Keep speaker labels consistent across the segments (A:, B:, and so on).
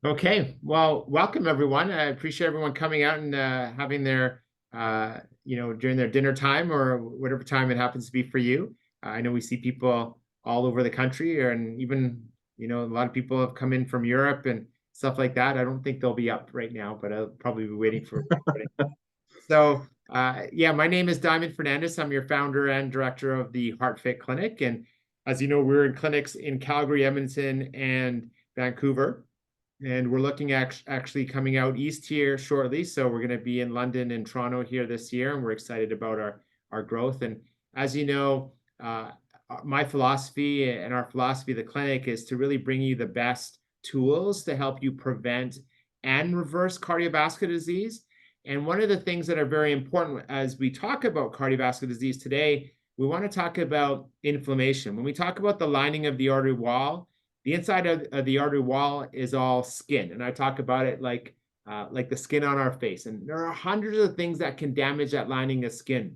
A: Okay, well, welcome everyone. I appreciate everyone coming out and having their, during their dinner time or whatever time it happens to be for you. I know we see people all over the country, and even, a lot of people have come in from Europe and stuff like that. I don't think they'll be up right now, but I'll probably be waiting for everybody. So, yeah, my name is Diamond Fernandez. I'm your founder and director of the HeartFit Clinic. And as you know, we're in clinics in Calgary, Edmonton, and Vancouver. And we're looking at actually coming out east here shortly. So we're going to be in London and Toronto here this year, and we're excited about our growth. And as you know, my philosophy and our philosophy of the clinic is to really bring you the best tools to help you prevent and reverse cardiovascular disease. And one of the things that are very important as we talk about cardiovascular disease today, we want to talk about inflammation. When we talk about the lining of the artery wall, the inside of the artery wall is all skin, and I talk about it like the skin on our face. And there are hundreds of things that can damage that lining of skin.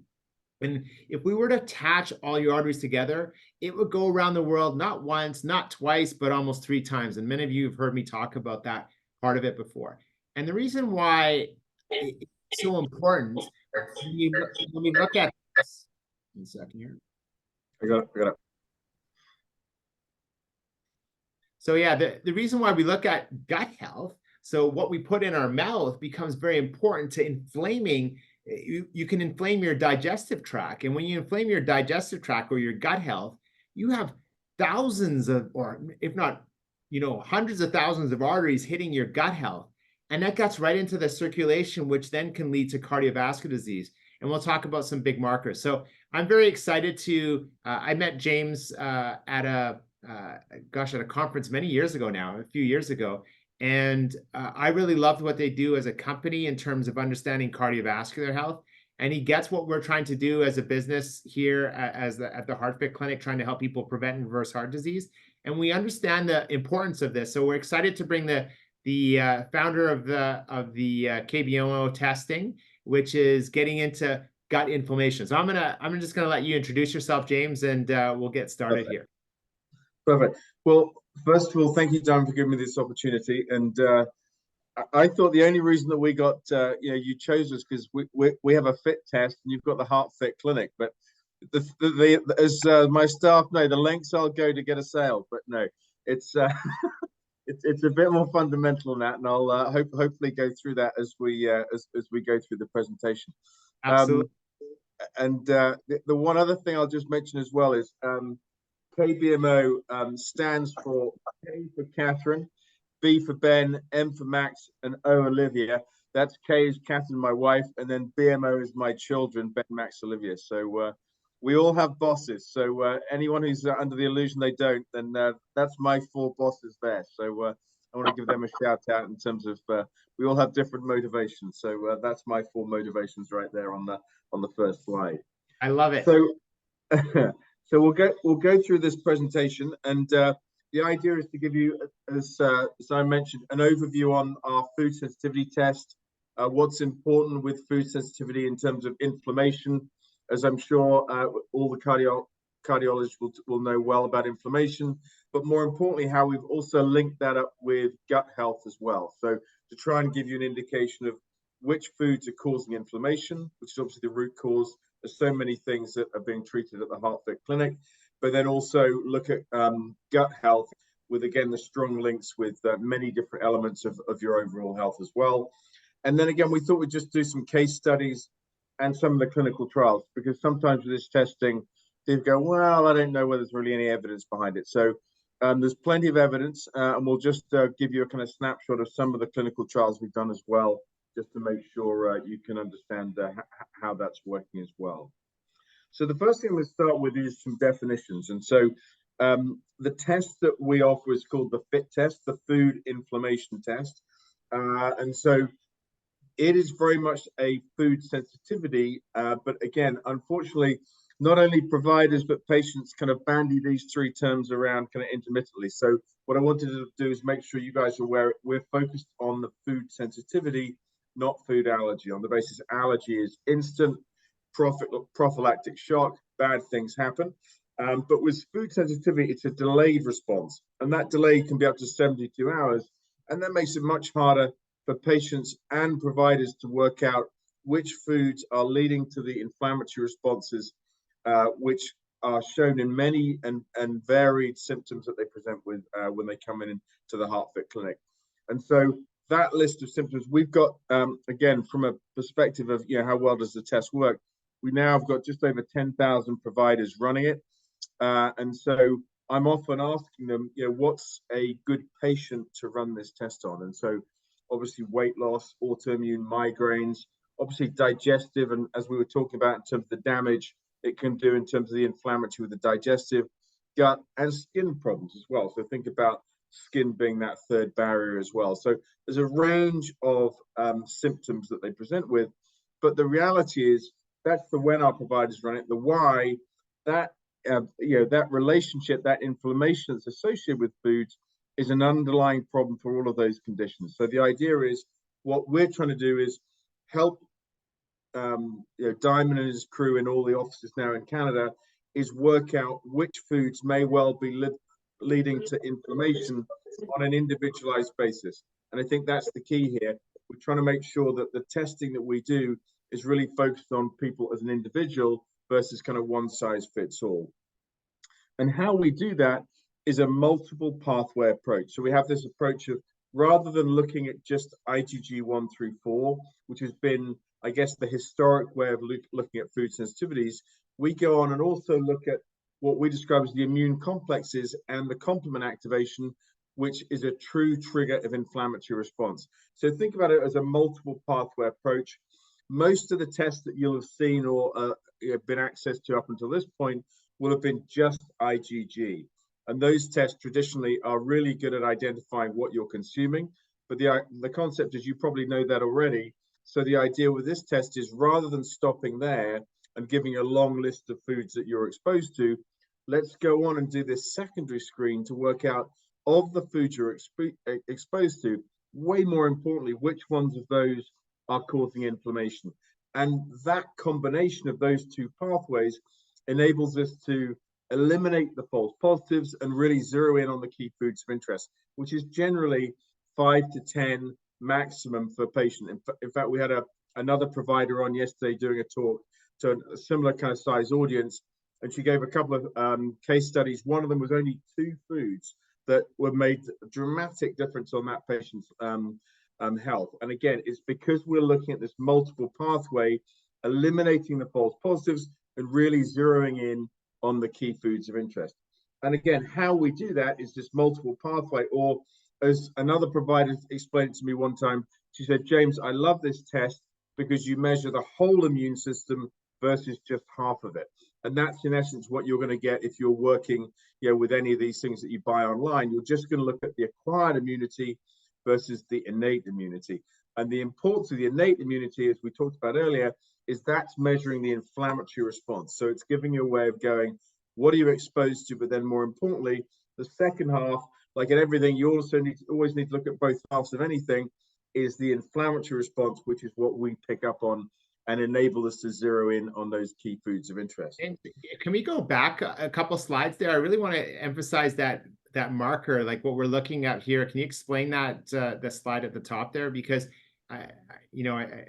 A: And if we were to attach all your arteries together, it would go around the world not once, not twice, but almost 3 times. And many of you have heard me talk about that part of it before. And the reason why it's so important when we look at this, 1 second here.
B: I got it.
A: So yeah, the reason why we look at gut health, so what we put in our mouth becomes very important to inflaming. You can inflame your digestive tract. And when you inflame your digestive tract or your gut health, you have thousands of, or if not, hundreds of thousands of arteries hitting your gut health. And that gets right into the circulation, which then can lead to cardiovascular disease. And we'll talk about some big markers. So I'm very excited I met James at a conference many years ago now, a few years ago. And I really loved what they do as a company in terms of understanding cardiovascular health. And he gets what we're trying to do as a business here at the HeartFit Clinic, trying to help people prevent and reverse heart disease. And we understand the importance of this. So we're excited to bring the founder of the KBMO testing, which is getting into gut inflammation. So I'm just gonna let you introduce yourself, James, and we'll get started here.
B: Perfect. Well, first of all, thank you, Dan, for giving me this opportunity. And I thought the only reason that we got, you chose us because we have a fit test and you've got the HeartFit Clinic. But as my staff know, the lengths I'll go to get a sale. But no, it's it's a bit more fundamental than that, and I'll hopefully go through that as we go through the presentation.
A: Absolutely.
B: The one other thing I'll just mention as well is KBMO stands for K for Catherine, B for Ben, M for Max, and O Olivia. That's K is Catherine, my wife, and then BMO is my children, Ben, Max, Olivia. So we all have bosses. So anyone who's under the illusion they don't, then that's my 4 bosses there. So I want to give them a shout out in terms of we all have different motivations. So that's my 4 motivations right there on the first slide.
A: I love it.
B: So so we'll go through this presentation, and the idea is to give you, as I mentioned, an overview on our food sensitivity test, what's important with food sensitivity in terms of inflammation, as I'm sure all the cardiologists will know well about inflammation, but more importantly, how we've also linked that up with gut health as well. So to try and give you an indication of which foods are causing inflammation, which is obviously the root cause. There's so many things that are being treated at the HeartFit Clinic, but then also look at gut health with, again, the strong links with many different elements of your overall health as well. And then again, we thought we'd just do some case studies and some of the clinical trials, because sometimes with this testing, people go, well, I don't know whether there's really any evidence behind it. So there's plenty of evidence, and we'll just give you a kind of snapshot of some of the clinical trials we've done as well, just to make sure you can understand how that's working as well. So the first thing let's start with is some definitions. And so the test that we offer is called the FIT test, the food inflammation test. And so it is very much a food sensitivity, but again, unfortunately, not only providers, but patients kind of bandy these 3 terms around kind of intermittently. So what I wanted to do is make sure you guys are aware we're focused on the food sensitivity, not food allergy, on the basis allergy is instant, prophylactic shock, bad things happen. But with food sensitivity, it's a delayed response. And that delay can be up to 72 hours. And that makes it much harder for patients and providers to work out which foods are leading to the inflammatory responses, which are shown in many and varied symptoms that they present with when they come in to the HeartFit clinic. And so that list of symptoms we've got, again, from a perspective of how well does the test work, we now have got just over 10,000 providers running it. And so I'm often asking them, what's a good patient to run this test on? And so obviously weight loss, autoimmune migraines, obviously digestive, and as we were talking about in terms of the damage it can do in terms of the inflammatory with the digestive, gut, and skin problems as well. So think about skin being that third barrier as well. So there's a range of symptoms that they present with, but the reality is that's the when our providers run it. The why, that that relationship, that inflammation that's associated with foods is an underlying problem for all of those conditions. So the idea is what we're trying to do is help Diamond and his crew in all the offices now in Canada is work out which foods may well be leading to inflammation on an individualized basis. And I think that's the key here. We're trying to make sure that the testing that we do is really focused on people as an individual versus kind of one size fits all. And how we do that is a multiple pathway approach. So we have this approach of, rather than looking at just IgG 1 through 4, which has been, I guess, the historic way of looking at food sensitivities, we go on and also look at what we describe as the immune complexes and the complement activation, which is a true trigger of inflammatory response. So think about it as a multiple pathway approach. Most of the tests that you'll have seen or been accessed to up until this point will have been just IgG. And those tests traditionally are really good at identifying what you're consuming. But the concept is, you probably know that already. So the idea with this test is, rather than stopping there and giving a long list of foods that you're exposed to, let's go on and do this secondary screen to work out, of the foods you're exposed to, way more importantly, which ones of those are causing inflammation. And that combination of those two pathways enables us to eliminate the false positives and really zero in on the key foods of interest, which is generally 5 to 10 maximum for a patient. In fact, we had another provider on yesterday doing a talk to a similar kind of size audience, and she gave a couple of case studies. One of them was only 2 foods that were made a dramatic difference on that patient's health. And again, it's because we're looking at this multiple pathway, eliminating the false positives and really zeroing in on the key foods of interest. And again, how we do that is this multiple pathway, or as another provider explained to me one time, she said, James, I love this test because you measure the whole immune system versus just half of it. And that's in essence what you're going to get if you're working with any of these things that you buy online. You're just going to look at the acquired immunity versus the innate immunity. And the importance of the innate immunity, as we talked about earlier, is that's measuring the inflammatory response. So it's giving you a way of going, what are you exposed to? But then more importantly, the second half, like in everything, you also always need to look at both halves of anything, is the inflammatory response, which is what we pick up on and enable us to zero in on those key foods of interest.
A: And can we go back a couple slides there? I really want to emphasize that marker, like what we're looking at here. Can you explain that, the slide at the top there? Because I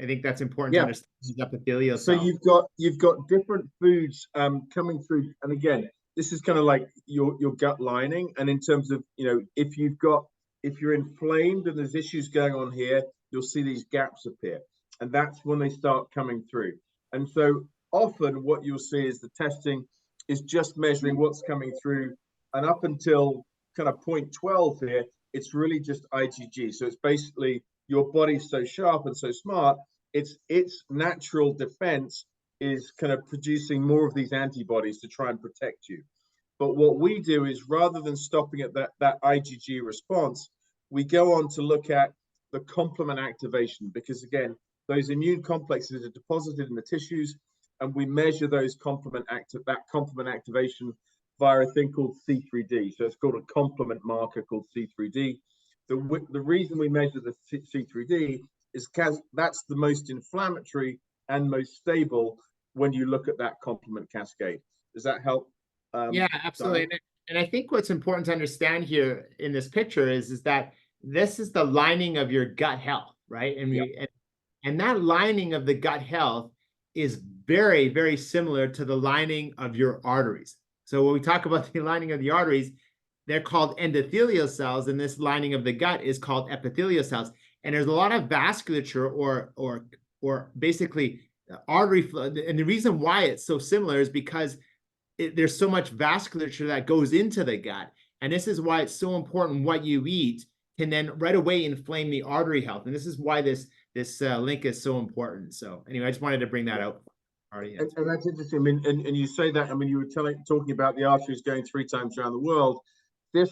A: think that's important to understand these epithelial cells.
B: So you've got different foods coming through, and again, this is kind of like your gut lining. And in terms of if you're inflamed and there's issues going on here, you'll see these gaps appear, and that's when they start coming through. And so often what you'll see is the testing is just measuring what's coming through, and up until kind of point 12 here, it's really just IgG. So it's basically your body's so sharp and so smart, its natural defense is kind of producing more of these antibodies to try and protect you. But what we do is, rather than stopping at that IgG response, we go on to look at the complement activation, because again, those immune complexes are deposited in the tissues, and we measure those complement activation via a thing called C3D. So it's called a complement marker called C3D. The reason we measure the C3D is because that's the most inflammatory and most stable when you look at that complement cascade. Does that help?
A: Yeah, absolutely. And I think what's important to understand here in this picture is that this is the lining of your gut health, right?
B: Yeah.
A: And that lining of the gut health is very, very similar to the lining of your arteries. So when we talk about the lining of the arteries, they're called endothelial cells, and this lining of the gut is called epithelial cells. And there's a lot of vasculature or basically artery flow. And the reason why it's so similar is because there's so much vasculature that goes into the gut. And this is why it's so important what you eat can then right away inflame the artery health. And this is why this link is so important. So anyway, I just wanted to bring that out.
B: And that's interesting. I mean, and you say that, I mean, you were talking about the arteries going 3 times around the world. This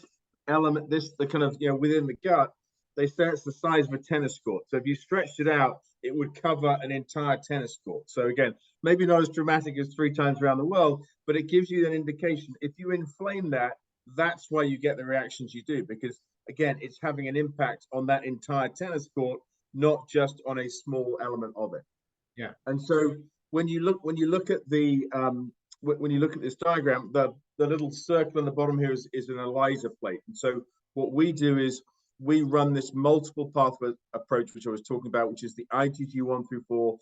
B: element, the kind of, within the gut, they say it's the size of a tennis court. So if you stretched it out, it would cover an entire tennis court. So again, maybe not as dramatic as 3 times around the world, but it gives you an indication. If you inflame that, that's why you get the reactions you do, because again, it's having an impact on that entire tennis court, not just on a small element of it.
A: Yeah.
B: And so when you look at the when you look at this diagram, the little circle on the bottom here is an ELISA plate. And so what we do is we run this multiple pathway approach, which I was talking about, which is the IgG1 through 4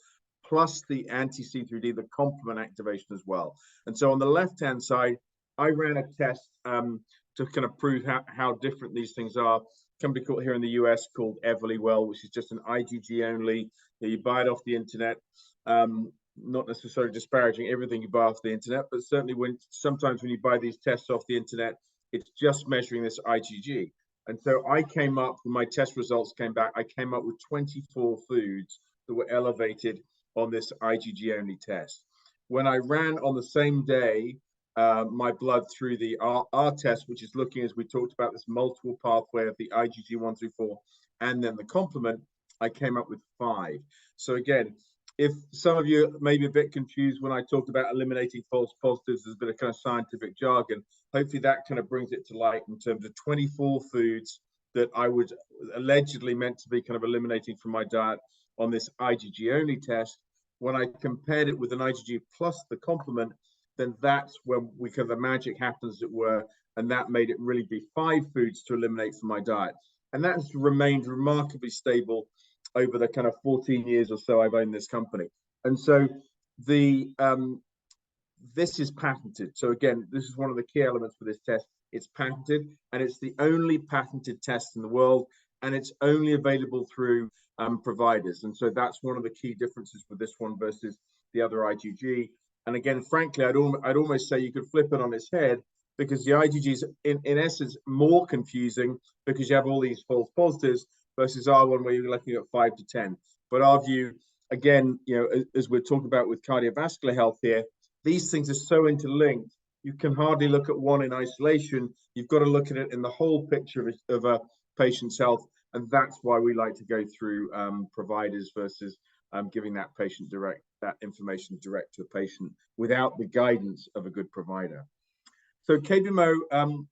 B: plus the anti-C3d, the complement activation as well. And so on the left-hand side, I ran a test to kind of prove how different these things are. A company called here in the US called Everlywell, which is just an IgG only. You buy it off the internet. Not necessarily disparaging everything you buy off the internet, but certainly sometimes when you buy these tests off the internet, it's just measuring this IgG. And so I came up, when my test results came back, I came up with 24 foods that were elevated on this IgG only test. When I ran on the same day my blood through the R test, which is looking, as we talked about, this multiple pathway of the IgG1 through 4 and then the complement, I came up with 5. So again, if some of you may be a bit confused when I talked about eliminating false positives, there's a bit of kind of scientific jargon. Hopefully that kind of brings it to light in terms of 24 foods that I would allegedly meant to be kind of eliminating from my diet on this IgG only test. When I compared it with an IgG plus the complement, then that's when the magic happens, as it were, and that made it really be 5 foods to eliminate from my diet. And that's remained remarkably stable over the kind of 14 years or so I've owned this company. And so this is patented. So again, this is one of the key elements for this test. It's patented, and it's the only patented test in the world, and it's only available through providers. And so that's one of the key differences with this one versus the other IgG. And again, frankly, I'd almost say you could flip it on its head, because the IgG is in essence more confusing because you have all these false positives versus R1 where you're looking at 5 to 10. But our view, again, as we're talking about with cardiovascular health here, these things are so interlinked, you can hardly look at one in isolation. You've got to look at it in the whole picture of a patient's health. And that's why we like to go through providers versus giving that information direct to a patient without the guidance of a good provider. So KBMO,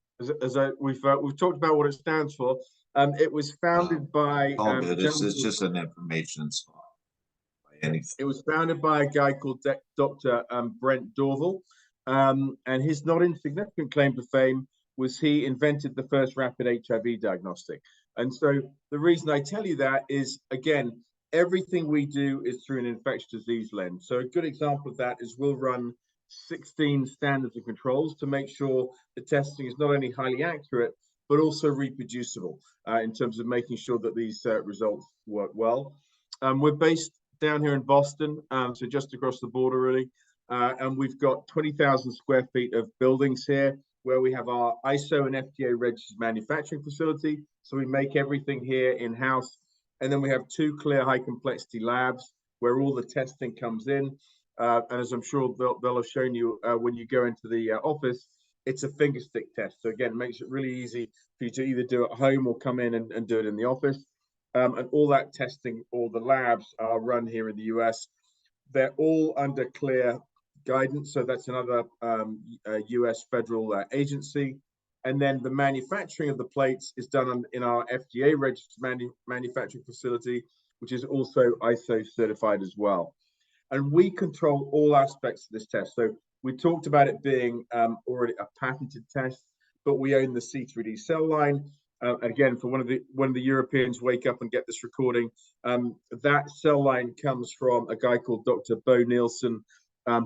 B: we've talked about what it stands for. It was founded by.
C: This is just an information slide.
B: It was founded by a guy called Dr. Brent Dorval, and his not insignificant claim to fame was he invented the first rapid HIV diagnostic. And so the reason I tell you that is, again, everything we do is through an infectious disease lens. So a good example of that is we'll run 16 standards and controls to make sure the testing is not only highly accurate, but also reproducible in terms of making sure that these results work well. We're based down here in Boston, so just across the border, really. And we've got 20,000 square feet of buildings here where we have our ISO and FDA registered manufacturing facility. So we make everything here in-house. And then we have 2 clear high complexity labs where all the testing comes in. And as I'm sure they'll have shown you when you go into the office, it's a finger stick test. So again, it makes it really easy for you to either do it at home or come in and do it in the office. And all that testing, all the labs are run here in the US. They're all under CLIA guidance. So that's another US federal agency. And then the manufacturing of the plates is done in our FDA registered manufacturing facility, which is also ISO certified as well. And we control all aspects of this test. So we talked about it being already a patented test, but we own the C3D cell line. Again, for one of the Europeans wake up and get this recording, that cell line comes from a guy called Dr. Bo Nielsen,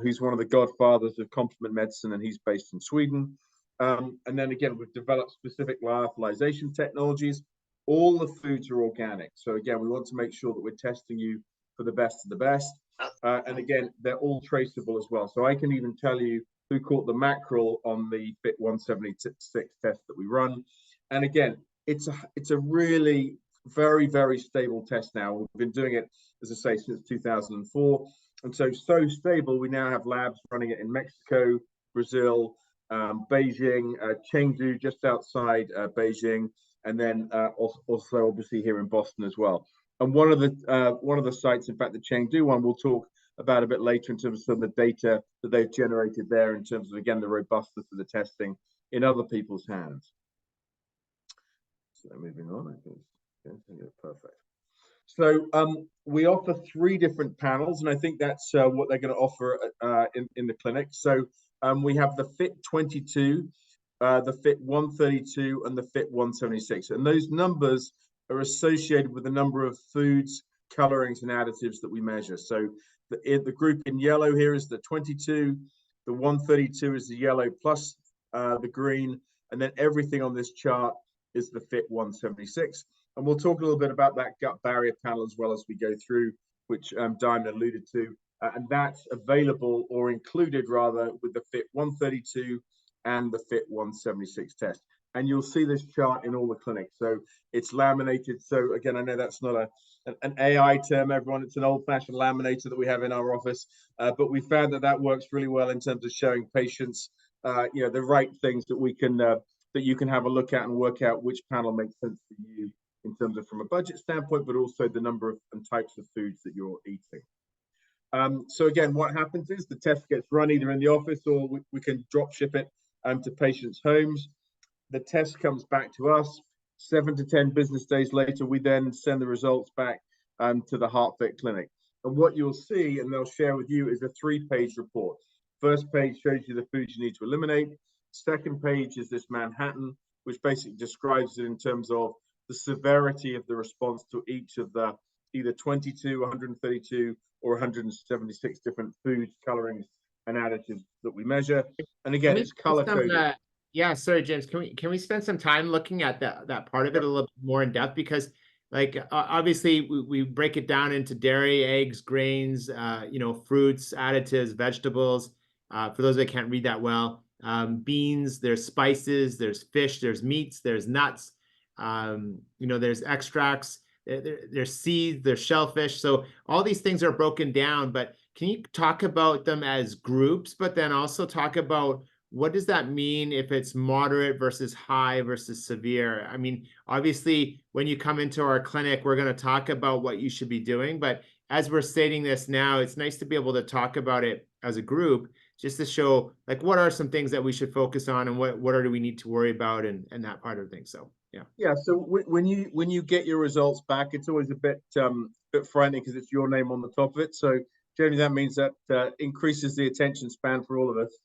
B: who's one of the godfathers of complement medicine, and he's based in Sweden. And then again, we've developed specific lyophilization technologies. All the foods are organic. So again, we want to make sure that we're testing you for the best of the best. And again, they're all traceable as well. So I can even tell you who caught the mackerel on the Fit 176 test that we run. And again, it's a really very, very stable test now. We've been doing it, as I say, since 2004. And so stable, we now have labs running it in Mexico, Brazil, Beijing, Chengdu, just outside Beijing, and then also obviously here in Boston as well. And one of the sites, in fact, the Chengdu one, we'll talk about a bit later in terms of some of the data that they've generated there in terms of, again, the robustness of the testing in other people's hands. So moving on, I think, perfect. So we offer 3 different panels, and I think that's what they're going to offer in the clinic. So we have the Fit 22, the Fit 132, and the Fit 176. And those numbers are associated with the number of foods, colorings, and additives that we measure. So the group in yellow here is the 22, the 132 is the yellow plus the green, and then everything on this chart is the Fit 176. And we'll talk a little bit about that gut barrier panel as well as we go through, which Diamond alluded to. And that's available, or included rather, with the Fit 132 and the Fit 176 test. And you'll see this chart in all the clinics. So it's laminated. So again, I know that's not an AI term, everyone. It's an old-fashioned laminator that we have in our office. But we found that works really well in terms of showing patients, the right things that we can that you can have a look at and work out which panel makes sense for you in terms of from a budget standpoint, but also the number of and types of foods that you're eating. So again, what happens is the test gets run either in the office, or we can drop ship it to patients' homes. The test comes back to us. 7 to 10 business days later, we then send the results back to the HeartFit clinic. And what you'll see, and they'll share with you, is a 3-page report. First page shows you the foods you need to eliminate. Second page is this Manhattan, which basically describes it in terms of the severity of the response to each of the either 22, 132, or 176 different foods, colorings, and additives that we measure. And again, it's color coded.
A: Yeah, sorry, James. Can we spend some time looking at that part of it a little bit more in depth? Because, like, obviously we break it down into dairy, eggs, grains, fruits, additives, vegetables. For those that can't read that well, beans. There's spices. There's fish. There's meats. There's nuts. There's extracts. There's seeds. There's shellfish. So all these things are broken down. But can you talk about them as groups? But then also talk about, what does that mean if it's moderate versus high versus severe? I mean, obviously, when you come into our clinic, we're going to talk about what you should be doing. But as we're stating this now, it's nice to be able to talk about it as a group, just to show, like, what are some things that we should focus on, and what do we need to worry about, and that part of things. So, yeah.
B: Yeah. So when you get your results back, it's always a bit frightening because it's your name on the top of it. So generally, that means that increases the attention span for all of us.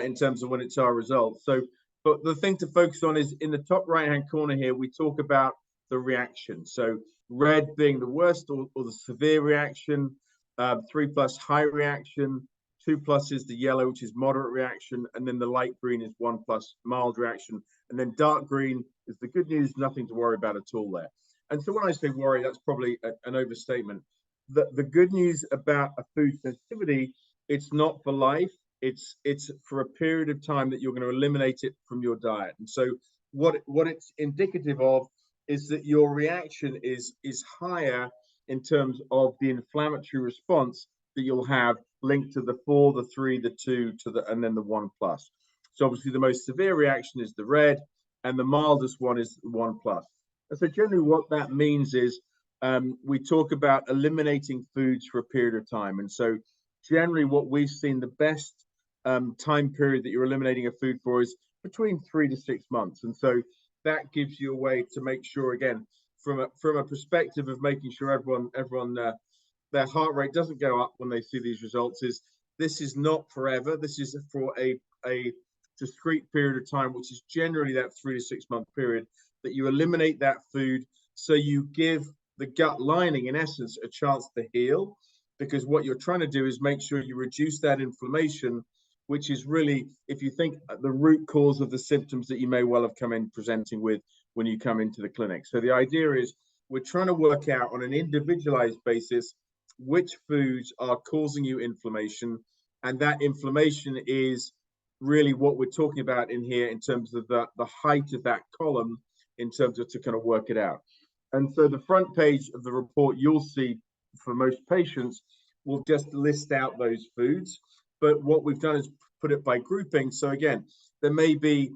B: In terms of when it's our results. So, but the thing to focus on is in the top right-hand corner here, we talk about the reaction. So red being the worst or the severe reaction, 3+ high reaction, 2+ is the yellow, which is moderate reaction, and then the light green is 1+ mild reaction, and then dark green is the good news, nothing to worry about at all there. And so when I say worry, that's probably an overstatement. The good news about a food sensitivity, it's not for life. It's for a period of time that you're going to eliminate it from your diet. And so what it's indicative of is that your reaction is higher in terms of the inflammatory response that you'll have linked to the 4, the 3, the 2, and then the 1+. So obviously the most severe reaction is the red, and the mildest one is the 1+. And so generally what that means is we talk about eliminating foods for a period of time. And so generally what we've seen, the best time period that you're eliminating a food for is between 3 to 6 months. And so that gives you a way to make sure, again, from a perspective of making sure everyone their heart rate doesn't go up when they see these results, is this is not forever. This is for a discrete period of time, which is generally that 3 to 6 month period. that you eliminate that food so you give the gut lining, in essence, a chance to heal, because what you're trying to do is make sure you reduce that inflammation, which is really, if you think, the root cause of the symptoms that you may well have come in presenting with when you come into the clinic. So the idea is we're trying to work out on an individualized basis which foods are causing you inflammation, and that inflammation is really what we're talking about in here in terms of the height of that column, in terms of to kind of work it out. And so the front page of the report you'll see for most patients will just list out those foods, but what we've done is put it by grouping. So again, it might be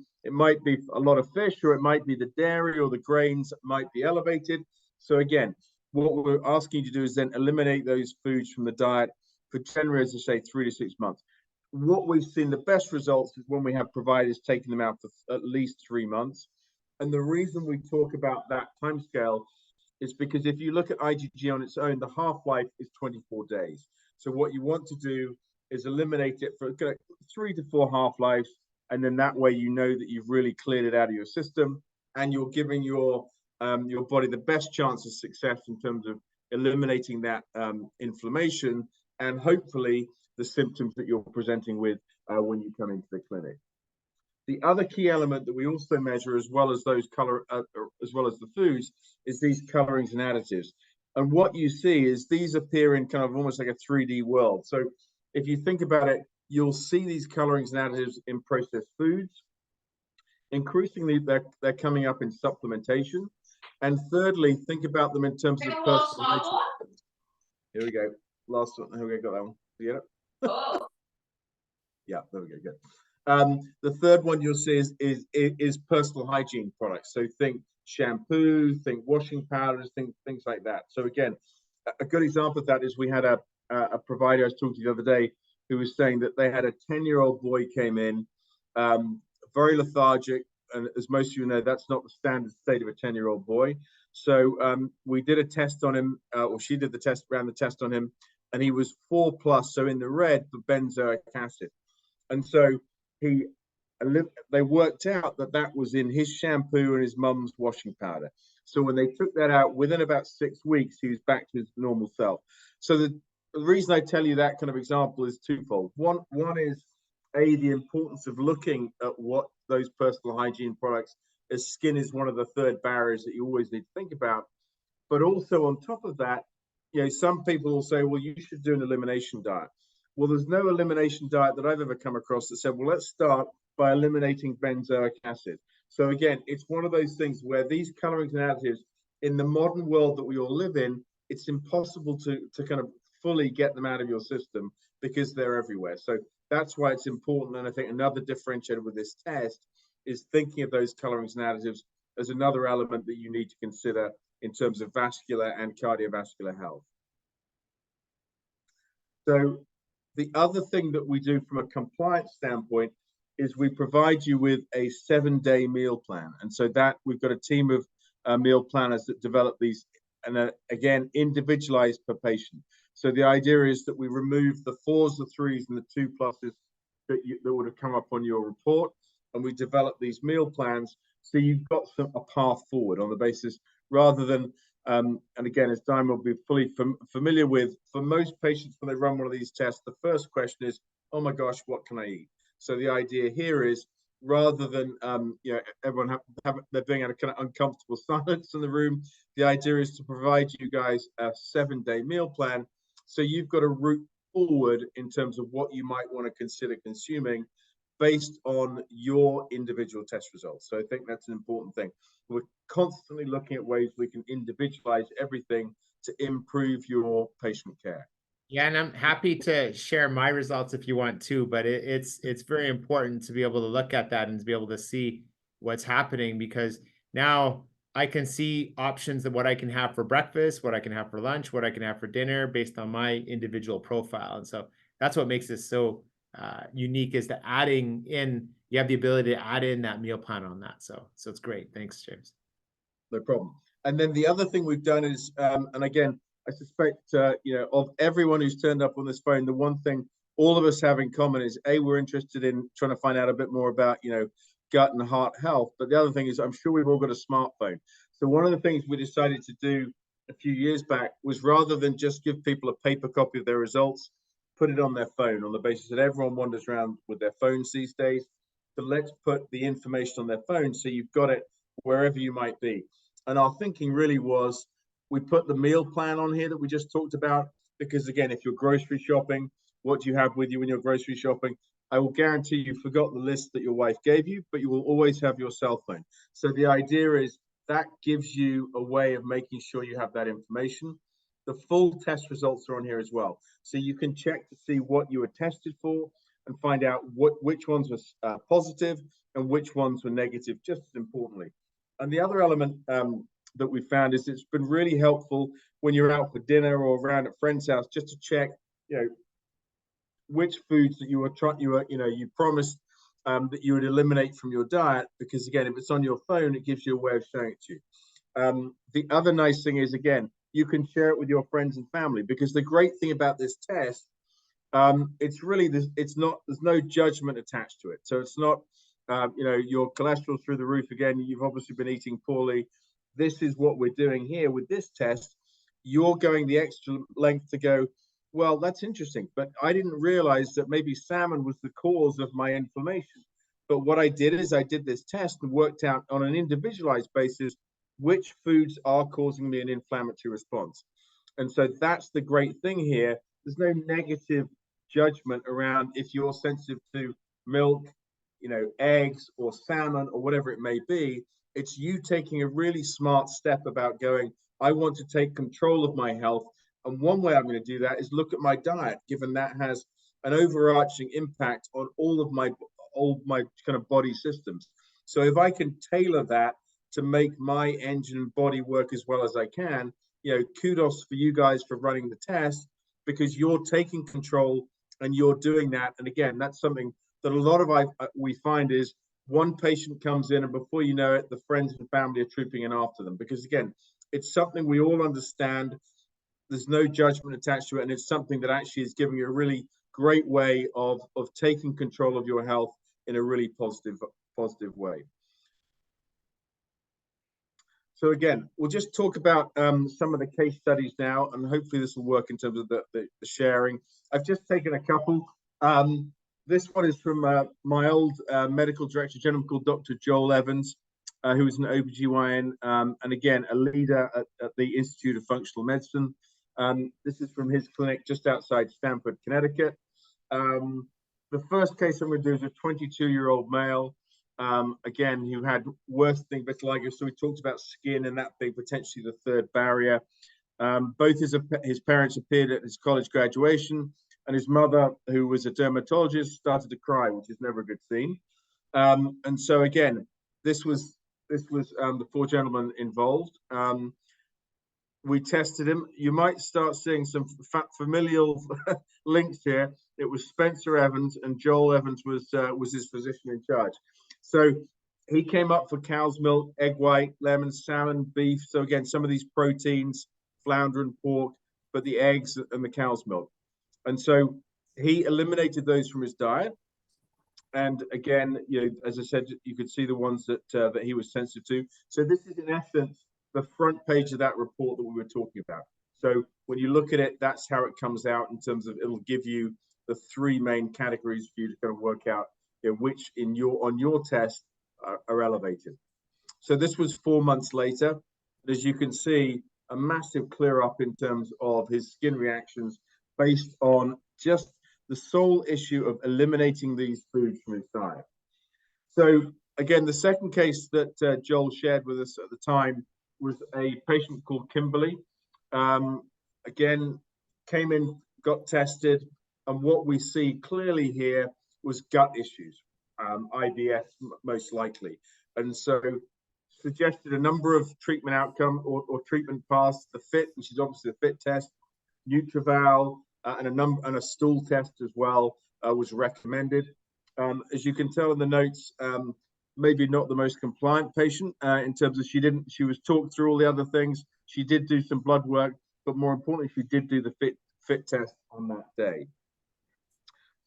B: a lot of fish, or it might be the dairy or the grains might be elevated. So again, what we're asking you to do is then eliminate those foods from the diet for generally, as I say, 3 to 6 months. What we've seen the best results is when we have providers taking them out for at least 3 months. And the reason we talk about that timescale is because if you look at IgG on its own, the half-life is 24 days. So what you want to do is eliminate it for 3 to 4 half-lives, and then that way you know that you've really cleared it out of your system, and you're giving your body the best chance of success in terms of eliminating that inflammation and hopefully the symptoms that you're presenting with when you come into the clinic. The other key element that we also measure, as well as those as well as the foods, is these colorings and additives. And what you see is these appear in kind of almost like a 3D world. So if you think about it, you'll see these colorings and additives in processed foods. Increasingly, they're coming up in supplementation. And thirdly, think about them in terms of personal hygiene. Here we go. Last one. Here we go. Got that one. You get it? Oh. Yeah, there we go. Good. The third one you'll see is personal hygiene products. So think shampoo, think washing powders, think things like that. So again, a good example of that is we had a provider I was talking to the other day who was saying that they had a 10-year-old boy came in, very lethargic, and as most of you know, that's not the standard state of a 10-year-old boy. So we did a test on him, or she did ran the test on him, and he was 4+, so in the red for benzoic acid. And so they worked out that was in his shampoo and his mum's washing powder. So when they took that out, within about 6 weeks, he was back to his normal self. So the reason I tell you that kind of example is twofold. One is, the importance of looking at what those personal hygiene products, as skin is one of the third barriers that you always need to think about. But also on top of that, some people will say, well, you should do an elimination diet. Well, there's no elimination diet that I've ever come across that said, well, let's start by eliminating benzoic acid. So again, it's one of those things where these colorings and additives, in the modern world that we all live in, it's impossible to kind of fully get them out of your system because they're everywhere. So that's why it's important. And I think another differentiator with this test is thinking of those colorings and additives as another element that you need to consider in terms of vascular and cardiovascular health. So the other thing that we do from a compliance standpoint is we provide you with a 7-day meal plan. And so that we've got a team of meal planners that develop these, and again, individualized per patient. So the idea is that we remove the 4s, the 3s, and the 2+ that would have come up on your report, and we develop these meal plans so you've got a path forward on the basis, rather than, and again, as Diane will be fully familiar with, for most patients when they run one of these tests, the first question is, oh my gosh, what can I eat? So the idea here is, rather than everyone they're being in a kind of uncomfortable silence in the room, the idea is to provide you guys a 7-day meal plan, so you've got a route forward in terms of what you might want to consider consuming based on your individual test results. So I think that's an important thing. We're constantly looking at ways we can individualize everything to improve your patient care.
A: Yeah, and I'm happy to share my results if you want to, but it's very important to be able to look at that and to be able to see what's happening, because now I can see options of what I can have for breakfast, what I can have for lunch, what I can have for dinner based on my individual profile. And so that's what makes this so unique, is the adding in, you have the ability to add in that meal plan on that. So it's great. Thanks, James.
B: No problem. And then the other thing we've done is, and again, I suspect, of everyone who's turned up on this phone, the one thing all of us have in common is, we're interested in trying to find out a bit more about, gut and heart health. But the other thing is, I'm sure we've all got a smartphone. So one of the things we decided to do a few years back was, rather than just give people a paper copy of their results, put it on their phone, on the basis that everyone wanders around with their phones these days. So let's put the information on their phone so you've got it wherever you might be. And our thinking really was, we put the meal plan on here that we just talked about, because again, if you're grocery shopping, what do you have with you when you're grocery shopping? I will guarantee you forgot the list that your wife gave you, but you will always have your cell phone. So the idea is that gives you a way of making sure you have that information. The full test results are on here as well. So you can check to see what you were tested for and find out which ones were positive and which ones were negative, just as importantly. And the other element that we found is it's been really helpful when you're out for dinner or around at friend's house, just to check, which foods that you promised that you would eliminate from your diet, because again, if it's on your phone, it gives you a way of showing it to you. The other nice thing is, again, you can share it with your friends and family, because the great thing about this test, it's really there's no judgment attached to it. So it's not your cholesterol through the roof again, you've obviously been eating poorly. This is what we're doing here with this test. You're going the extra length to go, well, that's interesting, but I didn't realize that maybe salmon was the cause of my inflammation. But what I did is I did this test and worked out on an individualized basis which foods are causing me an inflammatory response. And so that's the great thing here. There's no negative judgment around if you're sensitive to milk, eggs or salmon or whatever it may be. It's you taking a really smart step about going, I want to take control of my health. And one way I'm going to do that is look at my diet, given that has an overarching impact on all my kind of body systems. So if I can tailor that to make my engine and body work as well as I can, kudos for you guys for running the test, because you're taking control and you're doing that. And again, that's something that a lot of we find is, one patient comes in and before you know it, the friends and family are trooping in after them, because again, it's something we all understand. There's no judgment attached to it, and it's something that actually is giving you a really great way of taking control of your health in a really positive way. So again, we'll just talk about some of the case studies now, and hopefully this will work in terms of the sharing. I've just taken a couple. This one is from my old medical director, a gentleman called Dr. Joel Evans, who is an OBGYN, and again, a leader at the Institute of Functional Medicine. This is from his clinic just outside Stamford, Connecticut. The first case I'm going to do is a 22-year-old male, again, who had worsening vitiligo. So we talked about skin and that being potentially the third barrier. Both his parents appeared at his college graduation, and his mother, who was a dermatologist, started to cry, which is never a good scene. And so again, this was the four gentlemen involved. We tested him. You might start seeing some familial links here. It was Spencer Evans, and Joel Evans was his physician in charge. So he came up for cow's milk, egg white, lemon, salmon, beef. So again, some of these proteins, flounder and pork, but the eggs and the cow's milk. And so he eliminated those from his diet. And again, as I said, you could see the ones that he was sensitive to. So this is in essence the front page of that report that we were talking about. So when you look at it, that's how it comes out in terms of, it'll give you the three main categories for you to kind of work out which on your test are elevated. So this was 4 months later. As you can see, a massive clear up in terms of his skin reactions based on just the sole issue of eliminating these foods from his diet. So again, the second case that Joel shared with us at the time was a patient called Kimberly. Again, came in, got tested, and what we see clearly here was gut issues, IBS most likely. And so suggested a number of treatment outcome or treatment paths. The FIT, which is obviously the FIT test, Nutraval, and a stool test as well was recommended. As you can tell in the notes, maybe not the most compliant patient in terms of she was talked through all the other things. She did do some blood work, but more importantly, she did do the FIT test on that day.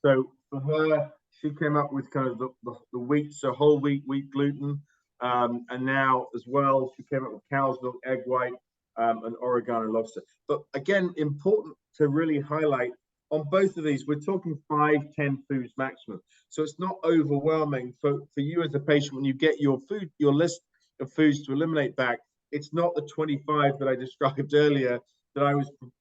B: So for her, she came up with kind of the wheat, so whole wheat gluten. And now as well, she came up with cow's milk, egg white, and oregano lobster. But again, important to really highlight on both of these, we're talking 5-10 foods maximum. So it's not overwhelming for you as a patient when you get your list of foods to eliminate back. It's not the 25 that I described earlier that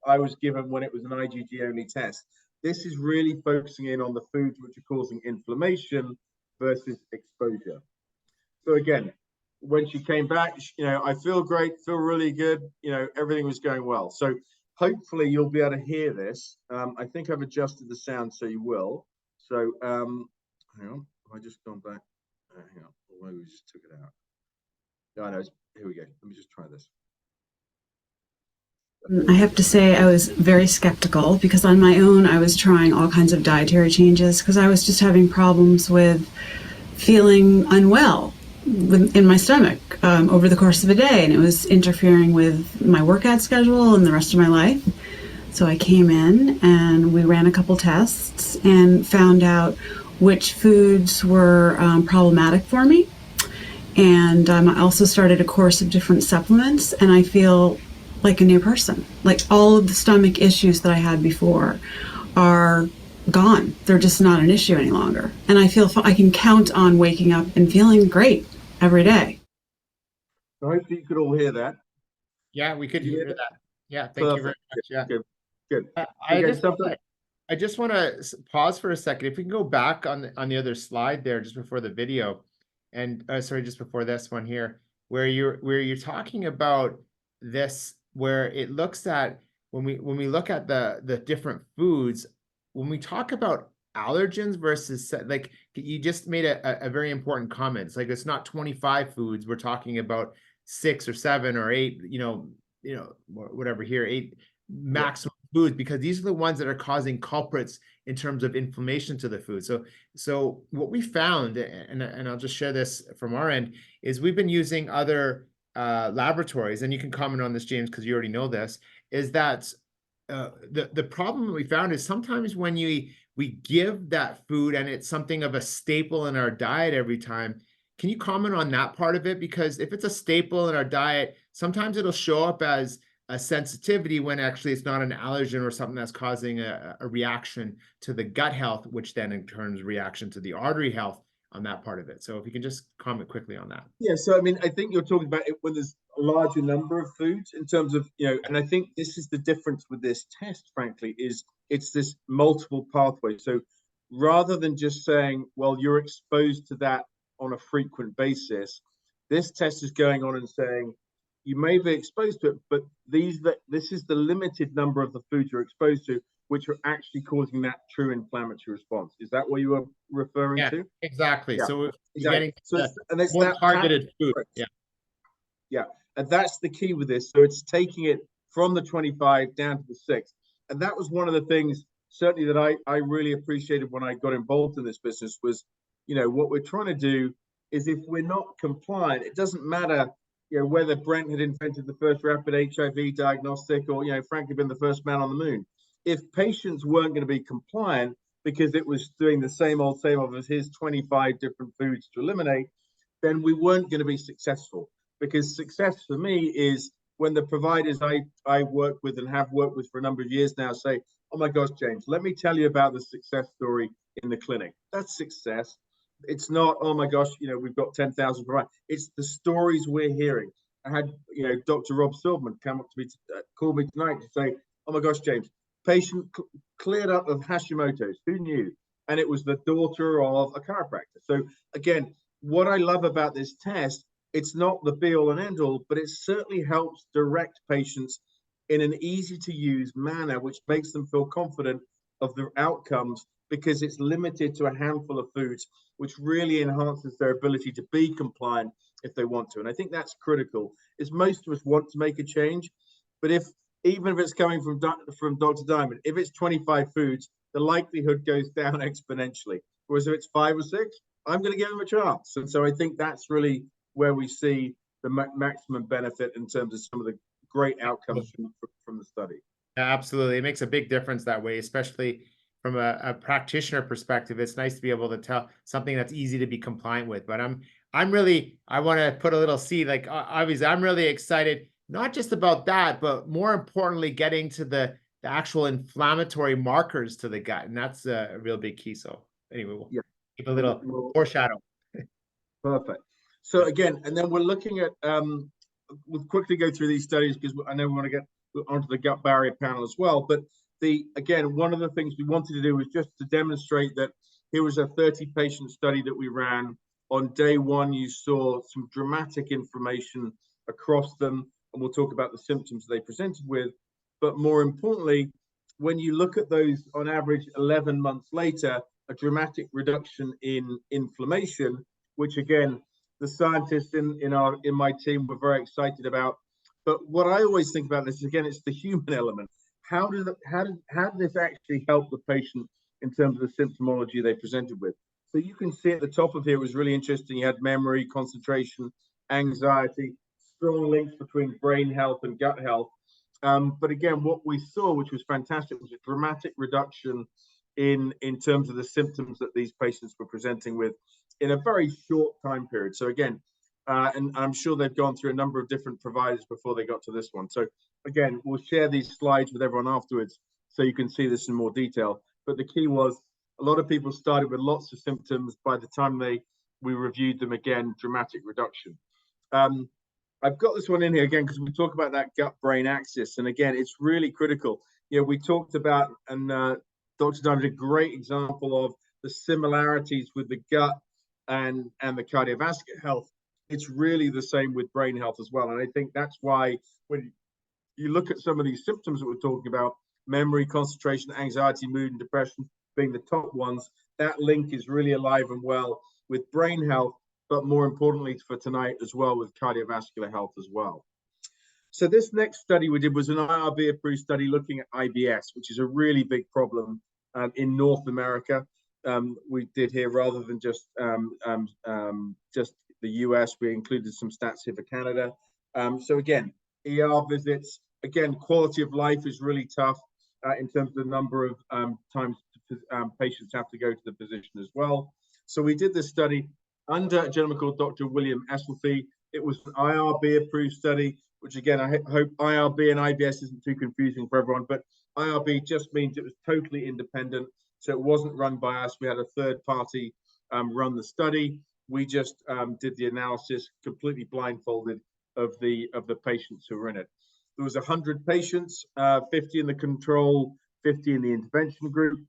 B: I was given when it was an IgG only test. This is really focusing in on the foods which are causing inflammation versus exposure. So again, when she came back, I feel great, feel really good. Everything was going well. So hopefully you'll be able to hear this. I think I've adjusted the sound so you will. So hang on, have I just gone back? Hang on, or maybe we just took it out. No, no, here we go. Let me just try this.
D: I have to say I was very skeptical because on my own I was trying all kinds of dietary changes because I was just having problems with feeling unwell in my stomach over the course of a day, and it was interfering with my workout schedule and the rest of my life. So I came in and we ran a couple tests and found out which foods were problematic for me. And I also started a course of different supplements, and I feel like a new person. Like all of the stomach issues that I had before are gone. They're just not an issue any longer. And I feel I can count on waking up and feeling great every day.
B: I hope you could all hear that.
A: Yeah, we could hear that. Yeah, thank you very much. Yeah,
B: good.
A: I just want to pause for a second. If we can go back on the other slide there, just before the video, and sorry, just before this one here, where you're talking about this, where it looks at when we look at the different foods, when we talk about allergens versus, like you just made a very important comment. It's like it's not 25 foods. We're talking about 6 or 7 or 8, whatever here, 8 maximum foods, because these are the ones that are causing culprits in terms of inflammation to the food. So what we found, and I'll just share this from our end, is we've been using other laboratories, and you can comment on this, James, because you already know this, is that the problem we found is sometimes when we give that food and it's something of a staple in our diet every time. Can you comment on that part of it? Because if it's a staple in our diet, sometimes it'll show up as a sensitivity when actually it's not an allergen or something that's causing a reaction to the gut health, which then in turn reaction to the artery health on that part of it. So if you can just comment quickly on that.
B: Yeah, so I mean, I think you're talking about it when there's a larger number of foods in terms of, and I think this is the difference with this test, frankly, is it's this multiple pathway. So rather than just saying, well, you're exposed to that on a frequent basis, this test is going on and saying, you may be exposed to it, but this is the limited number of the foods you're exposed to, which are actually causing that true inflammatory response. Is that what you were referring to?
A: Exactly. Yeah, so
B: exactly.
A: And it's more targeted food.
B: Yeah, and that's the key with this. So it's taking it from the 25 down to the 6. And that was one of the things certainly that I really appreciated when I got involved in this business was, what we're trying to do is if we're not compliant, it doesn't matter whether Brent had invented the first rapid HIV diagnostic or, frankly, been the first man on the moon. If patients weren't going to be compliant because it was doing the same old as his 25 different foods to eliminate, then we weren't going to be successful. Because success for me is when the providers I work with and have worked with for a number of years now say, oh my gosh, James, let me tell you about the success story in the clinic. That's success. It's not, oh my gosh, we've got 10,000 providers. It's the stories we're hearing. I had, Dr. Rob Silverman come up to me, call me tonight to say, oh my gosh, James, patient cleared up of Hashimoto's. Who knew? And it was the daughter of a chiropractor. So again, what I love about this test, it's not the be all and end all, but it certainly helps direct patients in an easy to use manner, which makes them feel confident of the outcomes because it's limited to a handful of foods, which really enhances their ability to be compliant if they want to. And I think that's critical, is most of us want to make a change, but even if it's coming from Dr. Diamond, if it's 25 foods, the likelihood goes down exponentially. Whereas if it's 5 or 6, I'm going to give them a chance. And so I think that's really where we see the maximum benefit in terms of some of the great outcomes from the study.
A: Absolutely. It makes a big difference that way, especially from a practitioner perspective, it's nice to be able to tell something that's easy to be compliant with. But I'm really, I want to put a little seed, like obviously I'm really excited, not just about that, but more importantly, getting to the actual inflammatory markers to the gut. And that's a real big key. So anyway, we'll give a little foreshadow.
B: Perfect. So again, and then we're looking at, we'll quickly go through these studies because I know we want to get onto the gut barrier panel as well. But again, one of the things we wanted to do was just to demonstrate that here was a 30-patient study that we ran. On day one, you saw some dramatic inflammation across them, and we'll talk about the symptoms they presented with. But more importantly, when you look at those on average 11 months later, a dramatic reduction in inflammation, which again, the scientists in my team were very excited about. But what I always think about this, again, it's the human element. How did this actually help the patient in terms of the symptomology they presented with? So you can see at the top of here was really interesting. You had memory, concentration, anxiety, strong links between brain health and gut health. But again, what we saw, which was fantastic, was a dramatic reduction in terms of the symptoms that these patients were presenting with in a very short time period. So again, and I'm sure they've gone through a number of different providers before they got to this one. So again, we'll share these slides with everyone afterwards so you can see this in more detail. But the key was a lot of people started with lots of symptoms. By the time we reviewed them again, dramatic reduction. I've got this one in here again because we talk about that gut-brain axis. And again, it's really critical. You know, we talked about, and Dr. Diamond did a great example of the similarities with the gut and the cardiovascular health. It's really the same with brain health as well. And I think that's why when you look at some of these symptoms that we're talking about, memory, concentration, anxiety, mood, and depression being the top ones, that link is really alive and well with brain health, but more importantly for tonight as well with cardiovascular health as well. So this next study we did was an IRB approved study looking at IBS, which is a really big problem in North America. We did here, rather than just the US, we included some stats here for Canada. So again, ER visits, again, quality of life is really tough in terms of the number of times patients have to go to the physician as well. So we did this study under a gentleman called Dr. William Esselthy. It was an IRB approved study, which again, I hope IRB and IBS isn't too confusing for everyone, but IRB just means it was totally independent. So it wasn't run by us. We had a third party run the study. We just did the analysis completely blindfolded of the patients who were in it. There was 100 patients, 50 in the control, 50 in the intervention group.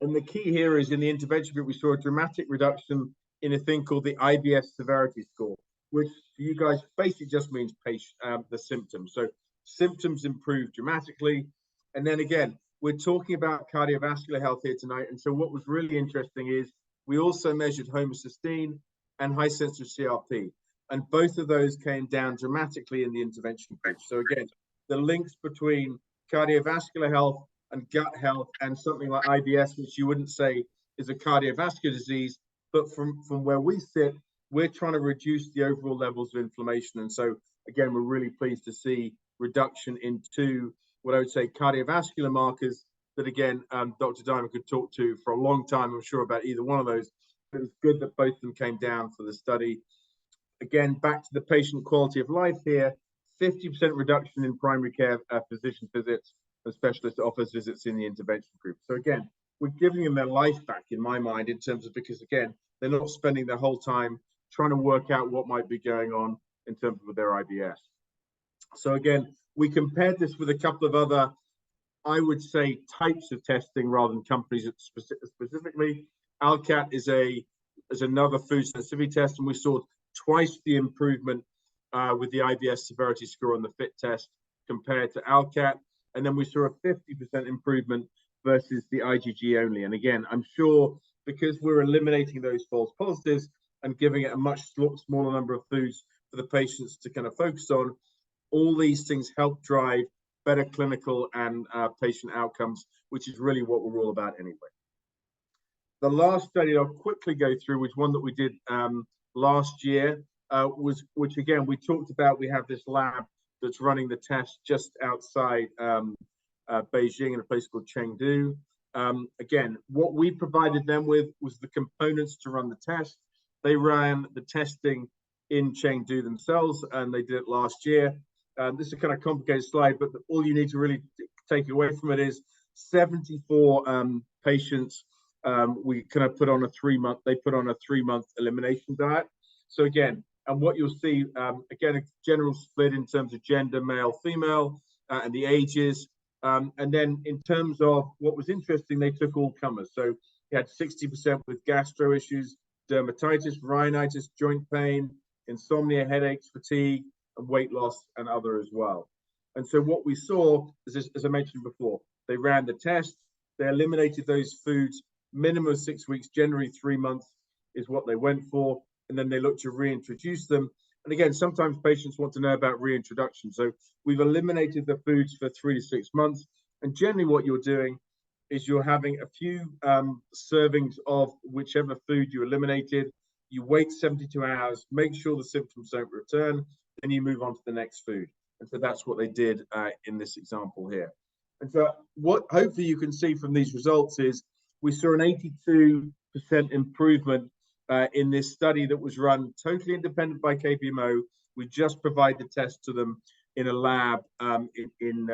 B: And the key here is in the intervention group, we saw a dramatic reduction in a thing called the IBS severity score, which for you guys basically just means the symptoms. So symptoms improved dramatically. And then again, we're talking about cardiovascular health here tonight. And so what was really interesting is we also measured homocysteine and high sensitive CRP. And both of those came down dramatically in the intervention group. So again, the links between cardiovascular health and gut health and something like IBS, which you wouldn't say is a cardiovascular disease, but from where we sit, we're trying to reduce the overall levels of inflammation. And so again, we're really pleased to see reduction into what I would say cardiovascular markers that again, Dr. Diamond could talk to for a long time, I'm sure, about either one of those. It was good that both of them came down for the study. Again, back to the patient quality of life here, 50% reduction in primary care physician visits and specialist office visits in the intervention group. So again, we're giving them their life back in my mind in terms of, because again, they're not spending their whole time trying to work out what might be going on in terms of their IBS. So again, we compared this with a couple of other, I would say, types of testing rather than companies specifically. ALCAT is another food sensitivity test, and we saw twice the improvement with the IBS severity score on the FIT test compared to ALCAT. And then we saw a 50% improvement versus the IgG only. And again, I'm sure because we're eliminating those false positives and giving it a much smaller number of foods for the patients to kind of focus on, all these things help drive better clinical and patient outcomes, which is really what we're all about anyway. The last study I'll quickly go through was one that we did last year, which again, we talked about. We have this lab that's running the test just outside Beijing in a place called Chengdu. Again, what we provided them with was the components to run the test. They ran the testing in Chengdu themselves, and they did it last year. This is a kind of complicated slide, but all you need to really take away from it is 74 patients. We kind of put on a 3-month. They put on a 3-month elimination diet. So again, and what you'll see, again, a general split in terms of gender, male, female, and the ages. And then in terms of what was interesting, they took all comers. So you had 60% with gastro issues, dermatitis, rhinitis, joint pain, insomnia, headaches, fatigue, and weight loss, and other as well. And so what we saw, as I mentioned before, they ran the test, they eliminated those foods, minimum of 6 weeks, generally 3 months is what they went for. And then they look to reintroduce them. And again, sometimes patients want to know about reintroduction. So we've eliminated the foods for 3 to 6 months. And generally what you're doing is you're having a few servings of whichever food you eliminated. You wait 72 hours, make sure the symptoms don't return, then you move on to the next food. And so that's what they did in this example here. And so what hopefully you can see from these results is we saw an 82% improvement in this study that was run totally independent by KPMO. We just provide the test to them in a lab in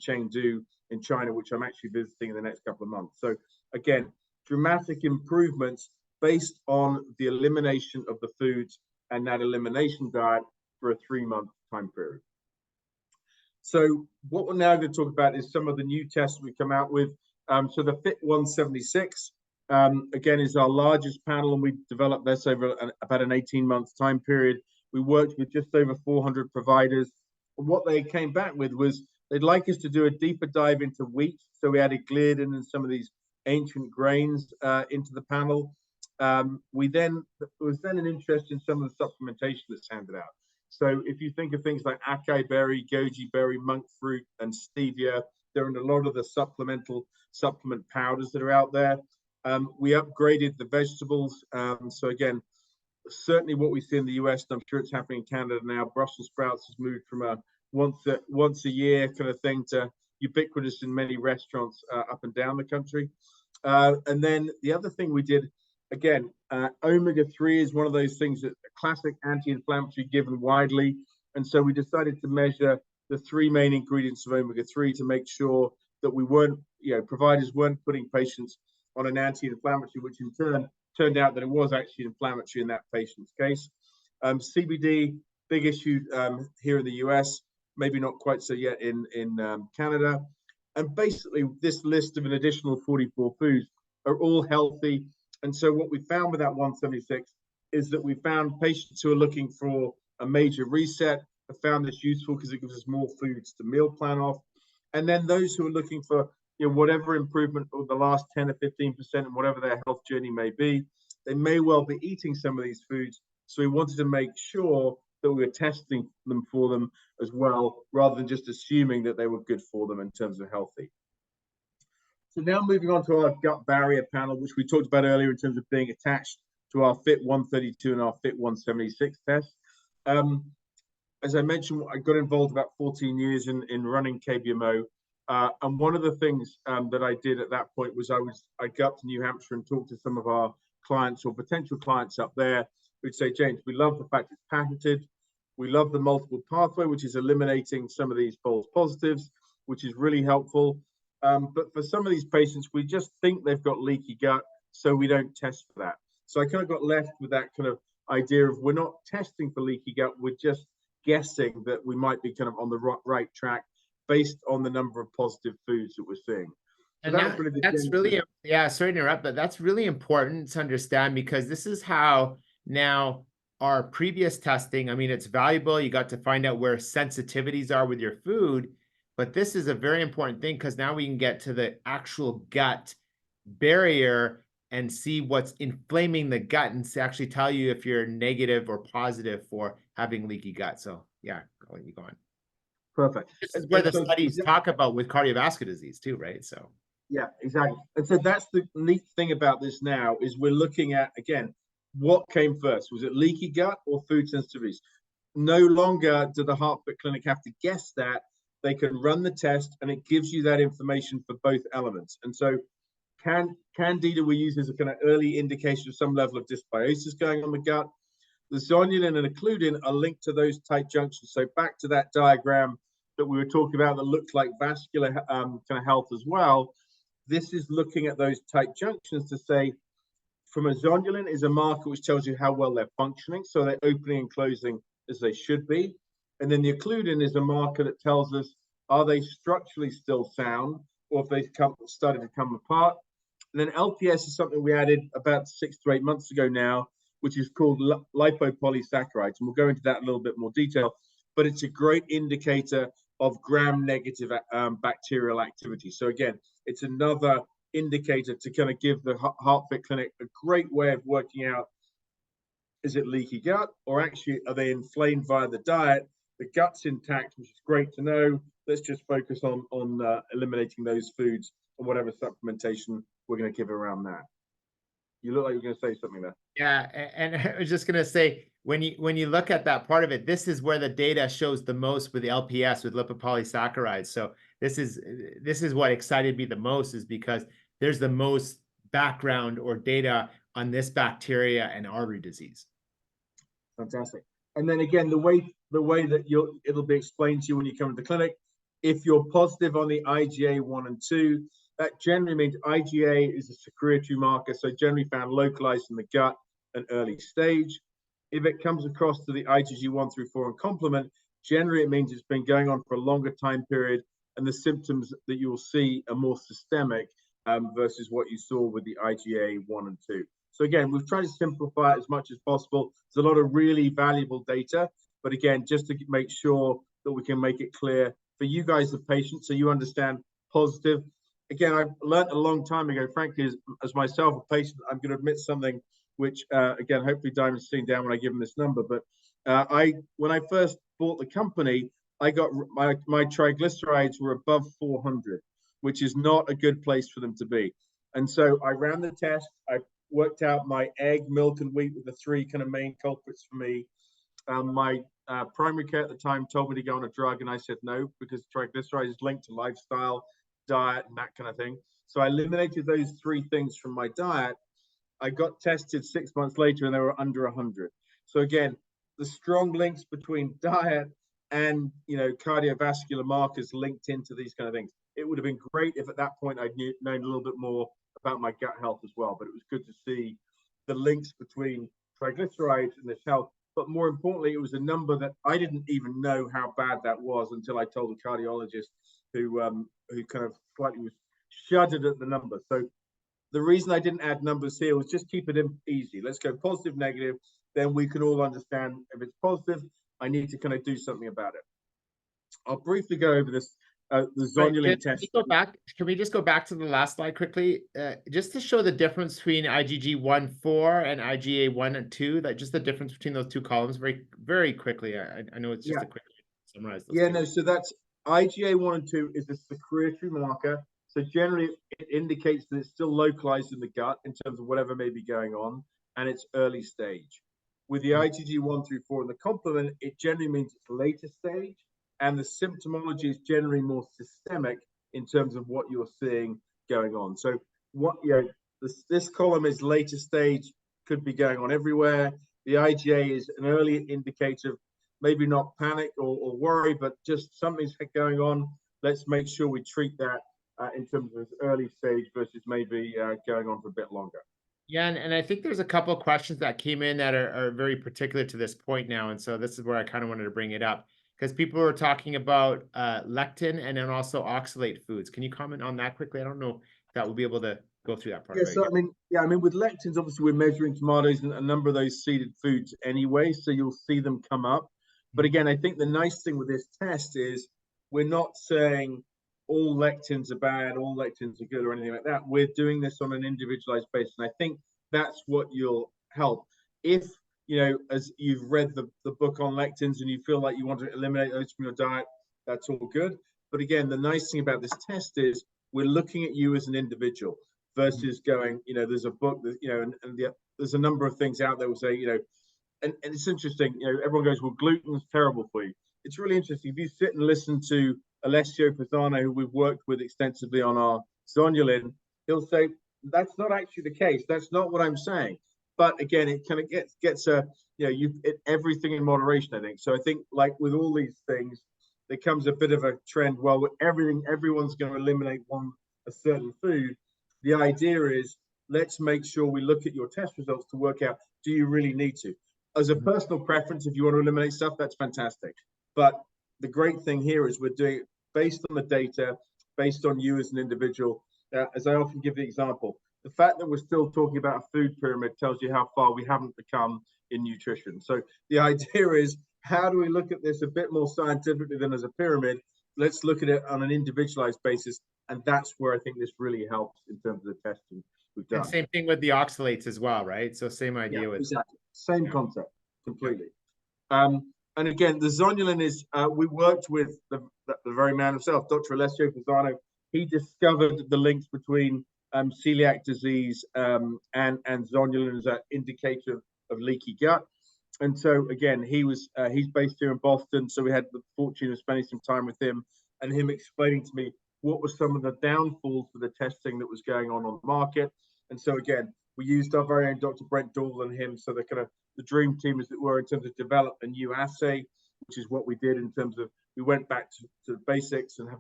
B: Chengdu in China, which I'm actually visiting in the next couple of months. So again, dramatic improvements based on the elimination of the foods and that elimination diet for a 3-month time period. So what we're now going to talk about is some of the new tests we come out with. So the Fit 176, again, is our largest panel, and we developed this over about an 18-month time period. We worked with just over 400 providers. And what they came back with was they'd like us to do a deeper dive into wheat. So we added gliadin and some of these ancient grains into the panel. There was then an interest in some of the supplementation that's handed out. So if you think of things like acai berry, goji berry, monk fruit, and stevia, they're in a lot of the supplement powders that are out there. We upgraded the vegetables. So again, certainly what we see in the US, and I'm sure it's happening in Canada now, Brussels sprouts has moved from a once a year kind of thing to ubiquitous in many restaurants up and down the country. And then the other thing we did, again, omega-3 is one of those things that a classic anti-inflammatory given widely. And so we decided to measure the 3 main ingredients of omega-3 to make sure that we weren't, providers weren't putting patients on an anti-inflammatory, which in turn turned out that it was actually inflammatory in that patient's case. CBD, big issue here in the US, maybe not quite so yet in Canada. And basically this list of an additional 44 foods are all healthy. And so what we found with that 176 is that we found patients who are looking for a major reset have found this useful because it gives us more foods to meal plan off. And then those who are looking for whatever improvement of the last 10 or 15% and whatever their health journey may be, they may well be eating some of these foods. So we wanted to make sure that we were testing them for them as well, rather than just assuming that they were good for them in terms of healthy. So now moving on to our gut barrier panel, which we talked about earlier in terms of being attached to our Fit 132 and our Fit 176 tests. As I mentioned, I got involved about 14 years in running KBMO. And one of the things that I did at that point was I'd go up to New Hampshire and talk to some of our clients or potential clients up there who'd say, James, we love the fact it's patented. We love the multiple pathway, which is eliminating some of these false positives, which is really helpful. But for some of these patients, we just think they've got leaky gut, so we don't test for that. So I kind of got left with that kind of idea of we're not testing for leaky gut, we're just guessing that we might be kind of on the right track based on the number of positive foods that we're seeing. So
A: and that's really, yeah, sorry to interrupt, but that's really important to understand, because this is how now our previous testing, I mean, it's valuable. You got to find out where sensitivities are with your food, but this is a very important thing because now we can get to the actual gut barrier and see what's inflaming the gut and actually tell you if you're negative or positive for having leaky gut. So yeah, I'll let you go on.
B: Perfect.
A: This is where the studies talk about with cardiovascular disease too, right? So
B: yeah, exactly. And so that's the neat thing about this now is we're looking at, again, what came first? Was it leaky gut or food sensitivities? No longer do the Heartfit Clinic have to guess that. they can run the test, and it gives you that information for both elements. And so Candida we use as a kind of early indication of some level of dysbiosis going on in the gut. The zonulin and occludin are linked to those tight junctions. So back to that diagram that we were talking about that looks like vascular kind of health as well. This is looking at those tight junctions to say, from a zonulin is a marker which tells you how well they're functioning. So they're opening and closing as they should be. And then the occludin is a marker that tells us, are they structurally still sound, or if they've started to come apart. And then LPS is something we added about 6 to 8 months ago now, which is called lipopolysaccharides. And we'll go into that in a little bit more detail, but it's a great indicator of gram-negative bacterial activity. So again, it's another indicator to kind of give the HeartFit Clinic a great way of working out, is it leaky gut, or actually are they inflamed via the diet? The gut's intact, which is great to know. Let's just focus on eliminating those foods and whatever supplementation we're going to give around that. You look like you're going to say something there.
A: Yeah, and I was just going to say, when you look at that part of it, this is where the data shows the most with the LPS, with lipopolysaccharides. So this is what excited me the most, is because there's the most background or data on this bacteria and artery disease.
B: Fantastic. And then again, the way that it'll be explained to you when you come to the clinic, if you're positive on the IgA 1 and 2, that generally means IgA is a secretory marker, so generally found localized in the gut and early stage. If it comes across to the IgG 1 through 4 and complement, generally it means it's been going on for a longer time period, and the symptoms that you'll see are more systemic versus what you saw with the IgA 1 and 2. So again, we've tried to simplify it as much as possible. There's a lot of really valuable data, but again, just to make sure that we can make it clear for you guys, the patients, so you understand positive. Again, I learned a long time ago, frankly, as myself a patient, I'm going to admit something which, again, hopefully Diamond's sitting down when I give him this number. But when I first bought the company, I got my triglycerides were above 400, which is not a good place for them to be. And so I ran the test. I worked out my egg, milk, and wheat were the 3 kind of main culprits for me. My primary care at the time told me to go on a drug, and I said no, because triglycerides is linked to lifestyle, diet, and that kind of thing. So I eliminated those 3 things from my diet. I got tested 6 months later, and they were under 100. So again, the strong links between diet and cardiovascular markers linked into these kind of things. It would have been great if at that point I'd known a little bit more about my gut health as well. But it was good to see the links between triglycerides and this health. But more importantly, it was a number that I didn't even know how bad that was until I told the cardiologist, who kind of slightly was shuddered at the number. So the reason I didn't add numbers here was just keep it easy. Let's go positive, negative. Then we can all understand if it's positive, I need to kind of do something about it. I'll briefly go over this, the zonulin test.
A: Can we just go back to the last slide quickly, just to show the difference between IgG 1-4 and IgA 1 and 2, that just the difference between those 2 columns very, very quickly. I know it's just a quick summarize.
B: Yeah, no, so that's IgA 1 and 2 is a secretory marker. So generally it indicates that it's still localized in the gut in terms of whatever may be going on, and it's early stage. With the IgG 1 through 4 and the complement, it generally means it's later stage, and the symptomology is generally more systemic in terms of what you're seeing going on. So this column is later stage, could be going on everywhere. The IgA is an early indicator of maybe not panic or worry, but just something's going on. Let's make sure we treat that in terms of early stage versus maybe going on for a bit longer.
A: Yeah, and I think there's a couple of questions that came in that are very particular to this point now. And so this is where I kind of wanted to bring it up, because people were talking about lectin and then also oxalate foods. Can you comment on that quickly? I don't know if that will be able to go through that part.
B: Yeah, so I mean, with lectins, obviously we're measuring tomatoes and a number of those seeded foods anyway, so you'll see them come up. But again, I think the nice thing with this test is we're not saying all lectins are bad, all lectins are good, or anything like that. We're doing this on an individualized basis, and I think that's what you'll help. If as you've read the book on lectins and you feel like you want to eliminate those from your diet, that's all good. But again, the nice thing about this test is we're looking at you as an individual versus going, there's a book that, there's a number of things out there will say, and it's interesting, everyone goes, well, gluten's terrible for you. It's really interesting. If you sit and listen to Alessio Pisano, who we've worked with extensively on our zonulin, he'll say, that's not actually the case. That's not what I'm saying. But again, it kind of gets a, everything in moderation, I think. So I think, like with all these things, there comes a bit of a trend. Well, with everyone's going to eliminate a certain food. The idea is, let's make sure we look at your test results to work out, do you really need to? As a personal preference, if you want to eliminate stuff, that's fantastic. But the great thing here is we're doing it based on the data, based on you as an individual. As I often give the example, the fact that we're still talking about a food pyramid tells you how far we haven't become in nutrition. So the idea is, how do we look at this a bit more scientifically than as a pyramid? Let's look at it on an individualized basis. And that's where I think this really helps in terms of the testing we've done.
A: And same thing with the oxalates as well, right? So same idea with
B: exactly. Same concept, completely. And again, the zonulin is, we worked with the very man himself, Dr. Alessio Pisano. He discovered the links between celiac disease and zonulin as an indicator of leaky gut. And so again, he's based here in Boston. So we had the fortune of spending some time with him and him explaining to me what were some of the downfalls for the testing that was going on the market. And so again, we used our very own Dr. Brent Dahl and him. So the dream team, as it were, in terms of develop a new assay, which is what we did in terms of, we went back to the basics and have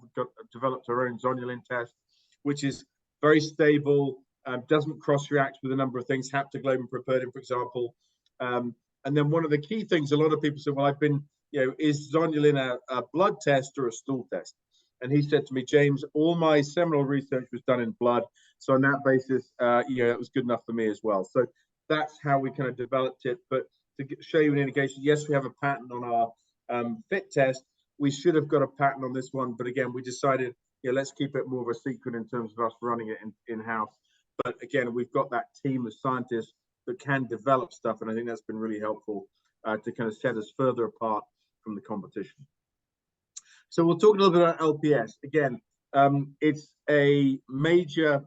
B: developed our own zonulin test, which is very stable, doesn't cross-react with a number of things, haptoglobin properdin, for example. And then one of the key things, a lot of people say, well, is zonulin a blood test or a stool test? And he said to me, James, all my seminal research was done in blood. So on that basis, it was good enough for me as well. So that's how we kind of developed it. But to show you an indication, yes, we have a patent on our FIT test. We should have got a patent on this one. But again, we decided, let's keep it more of a secret in terms of us running it in-house. But again, we've got that team of scientists that can develop stuff. And I think that's been really helpful to kind of set us further apart from the competition. So we'll talk a little bit about LPS. Again, it's a major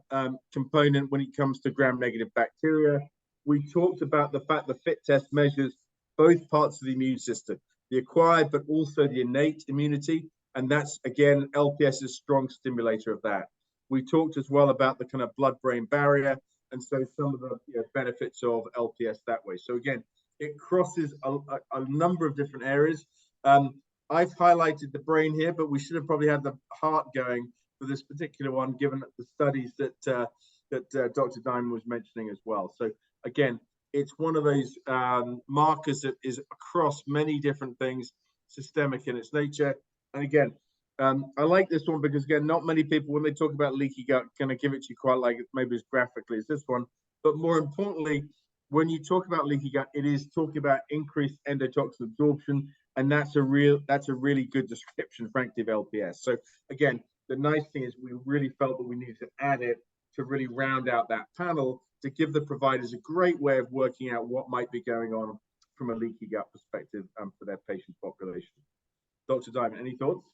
B: component when it comes to gram-negative bacteria. We talked about the fact the FIT test measures both parts of the immune system, the acquired, but also the innate immunity. And that's, again, LPS is a strong stimulator of that. We talked as well about the kind of blood-brain barrier, and so some of the benefits of LPS that way. So again, it crosses a number of different areas. I've highlighted the brain here, but we should have probably had the heart going for this particular one, given the studies that Dr. Diamond was mentioning as well. So again, it's one of those markers that is across many different things, systemic in its nature. And again, I like this one because, again, not many people, when they talk about leaky gut, going to give it to you quite like maybe as graphically as this one. But more importantly, when you talk about leaky gut, it is talking about increased endotoxin absorption. And that's a really good description, frankly, of LPS. So again, the nice thing is we really felt that we needed to add it to really round out that panel to give the providers a great way of working out what might be going on from a leaky gut perspective for their patient population. Dr. Diamond, any thoughts?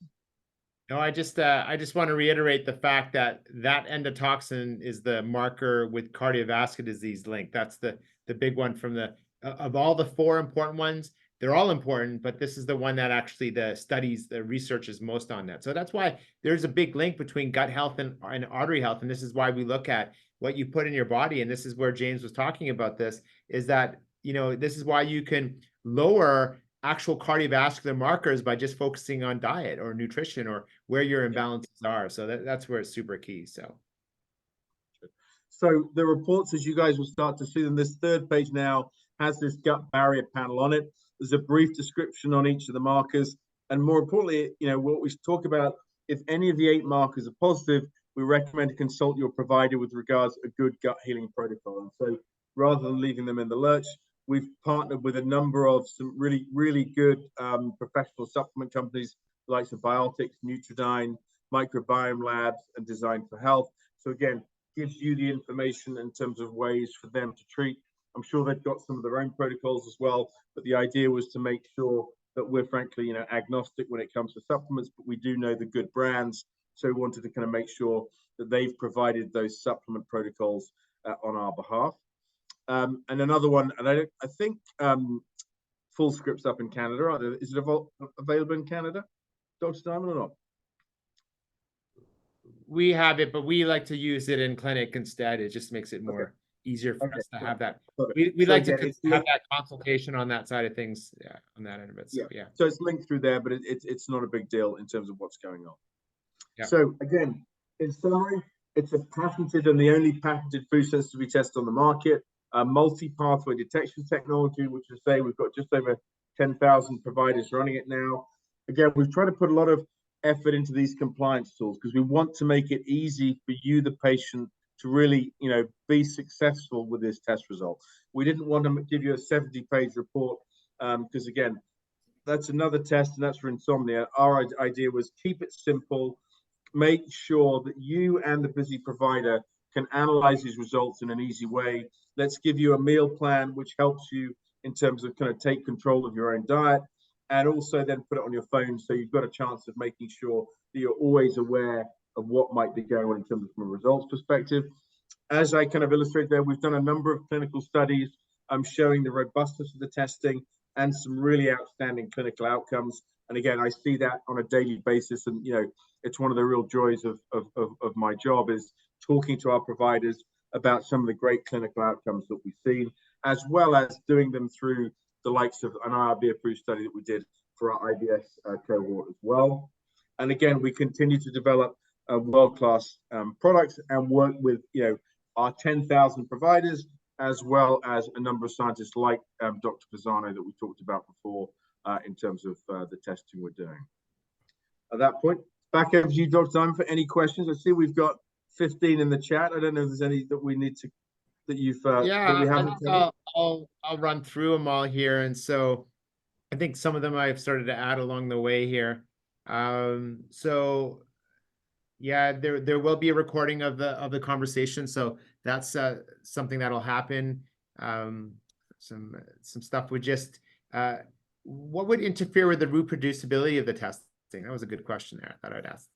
A: No, I just want to reiterate the fact that endotoxin is the marker with cardiovascular disease link. That's the big one from of all the four important ones. They're all important, but this is the one that actually the research is most on that. So that's why there's a big link between gut health and artery health. And this is why we look at what you put in your body. And this is where James was talking about this, is that, this is why you can lower actual cardiovascular markers by just focusing on diet or nutrition or where your imbalances are. So that's where it's super key.
B: So the reports, as you guys will start to see them, this third page now has this gut barrier panel on it. There's a brief description on each of the markers. And more importantly, what we talk about, if any of the 8 markers are positive, we recommend to consult your provider with regards to a good gut healing protocol. And so rather than leaving them in the lurch, we've partnered with a number of some really, really good professional supplement companies, like Biotics, Nutridyne, Microbiome Labs, and Design for Health. So again, gives you the information in terms of ways for them to treat. I'm sure they've got some of their own protocols as well, but the idea was to make sure that we're frankly, agnostic when it comes to supplements, but we do know the good brands. So we wanted to kind of make sure that they've provided those supplement protocols on our behalf. And another one, and I think Fullscript's up in Canada. Is it available in Canada, Dr. Diamond, or not?
A: we have it, but we like to use it in clinic instead. It just makes it more easier for
B: Okay,
A: us to
B: cool.
A: have that.
B: Perfect.
A: We
B: So
A: like to
B: again, it's
A: have
B: linked-
A: that consultation on that side of things, on that end of it. So yeah.
B: So it's linked through there, but it's not a big deal in terms of what's going on.
A: Yeah.
B: So again, in summary, it's a patented and the only patented food sensitivity test on the market, a multi-pathway detection technology, which is say we've got just over 10,000 providers running it now. Again, we've tried to put a lot of effort into these compliance tools because we want to make it easy for you, the patient, to really, be successful with this test result. We didn't want to give you a 70-page report because again, that's another test and that's for insomnia. Our idea was keep it simple, make sure that you and the busy provider can analyze these results in an easy way. Let's give you a meal plan, which helps you in terms of kind of take control of your own diet, and also then put it on your phone so you've got a chance of making sure that you're always aware of what might be going on in terms of from a results perspective. As I kind of illustrate there, we've done a number of clinical studies showing the robustness of the testing and some really outstanding clinical outcomes. And again, I see that on a daily basis. And, it's one of the real joys of my job is talking to our providers about some of the great clinical outcomes that we've seen, as well as doing them through the likes of an IRB approved study that we did for our IBS cohort as well. And again, we continue to develop world-class products and work with, our 10,000 providers, as well as a number of scientists like Dr. Pisano that we talked about before in terms of the testing we're doing. At that point, back over to you, Dr. Diamond, for any questions. I see we've got 15 in the chat. I don't know if there's any that we need to, that you've, that we haven't covered.
A: I'll run through them all here. And so I think some of them I've started to add along the way here. So yeah, there will be a recording of the conversation. So that's something that'll happen. Some stuff would just, what would interfere with the reproducibility of the testing? That was a good question there. I thought I'd ask.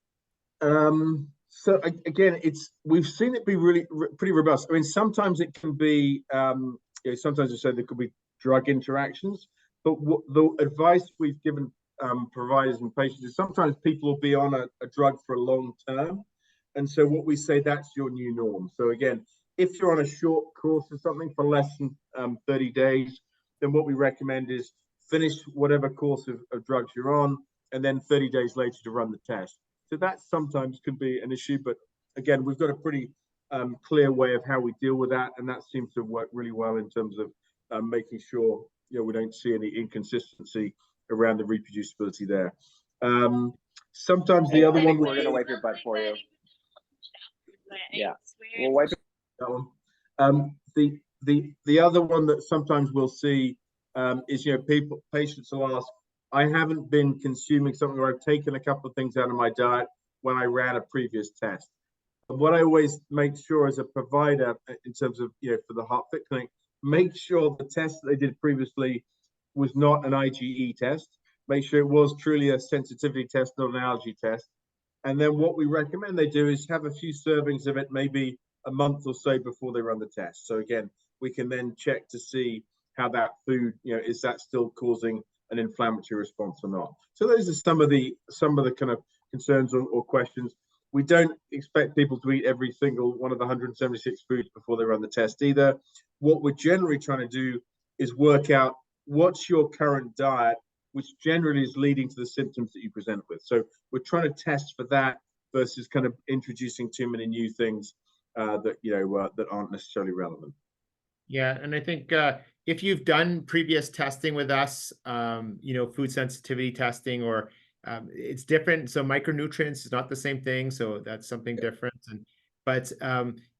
B: So again, we've seen it be really pretty robust. I mean, sometimes it can be, sometimes they say there could be drug interactions, but the advice we've given providers and patients is sometimes people will be on a drug for a long term. And so what we say, that's your new norm. So again, if you're on a short course of something for less than 30 days, then what we recommend is finish whatever course of drugs you're on, and then 30 days later to run the test. So that sometimes could be an issue, but again, we've got a pretty clear way of how we deal with that, and that seems to work really well in terms of making sure we don't see any inconsistency around the reproducibility there. Sometimes the other one
E: we're gonna wipe your butt for you. Yeah, we'll wipe it.
B: That one. The other one that sometimes we'll see is patients will ask, I haven't been consuming something, or I've taken a couple of things out of my diet when I ran a previous test. But what I always make sure as a provider in terms of for the HeartFit Clinic, make sure the test that they did previously was not an IgE test. Make sure it was truly a sensitivity test, not an allergy test. And then what we recommend they do is have a few servings of it, maybe a month or so before they run the test. So again, we can then check to see how that food, is that still causing an inflammatory response or not. So those are some of the kind of concerns or questions. We don't expect people to eat every single one of the 176 foods before they run the test either. What we're generally trying to do is work out what's your current diet, which generally is leading to the symptoms that you present with. So we're trying to test for that versus kind of introducing too many new things that aren't necessarily relevant.
A: Yeah, and I think if you've done previous testing with us, food sensitivity testing, or it's different. So micronutrients is not the same thing. So that's something different. But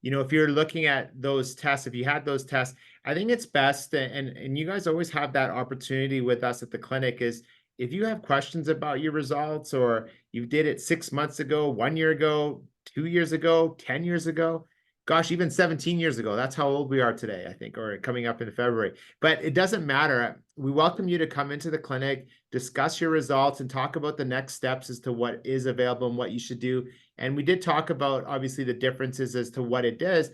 A: if you're looking at those tests, if you had those tests, I think it's best, and you guys always have that opportunity with us at the clinic, is if you have questions about your results, or you did it 6 months ago, 1 year ago, 2 years ago, 10 years ago, gosh, even 17 years ago, that's how old we are today, I think, or coming up in February. But it doesn't matter. we welcome you to come into the clinic, discuss your results, and talk about the next steps as to what is available and what you should do. And we did talk about, obviously, the differences as to what it does.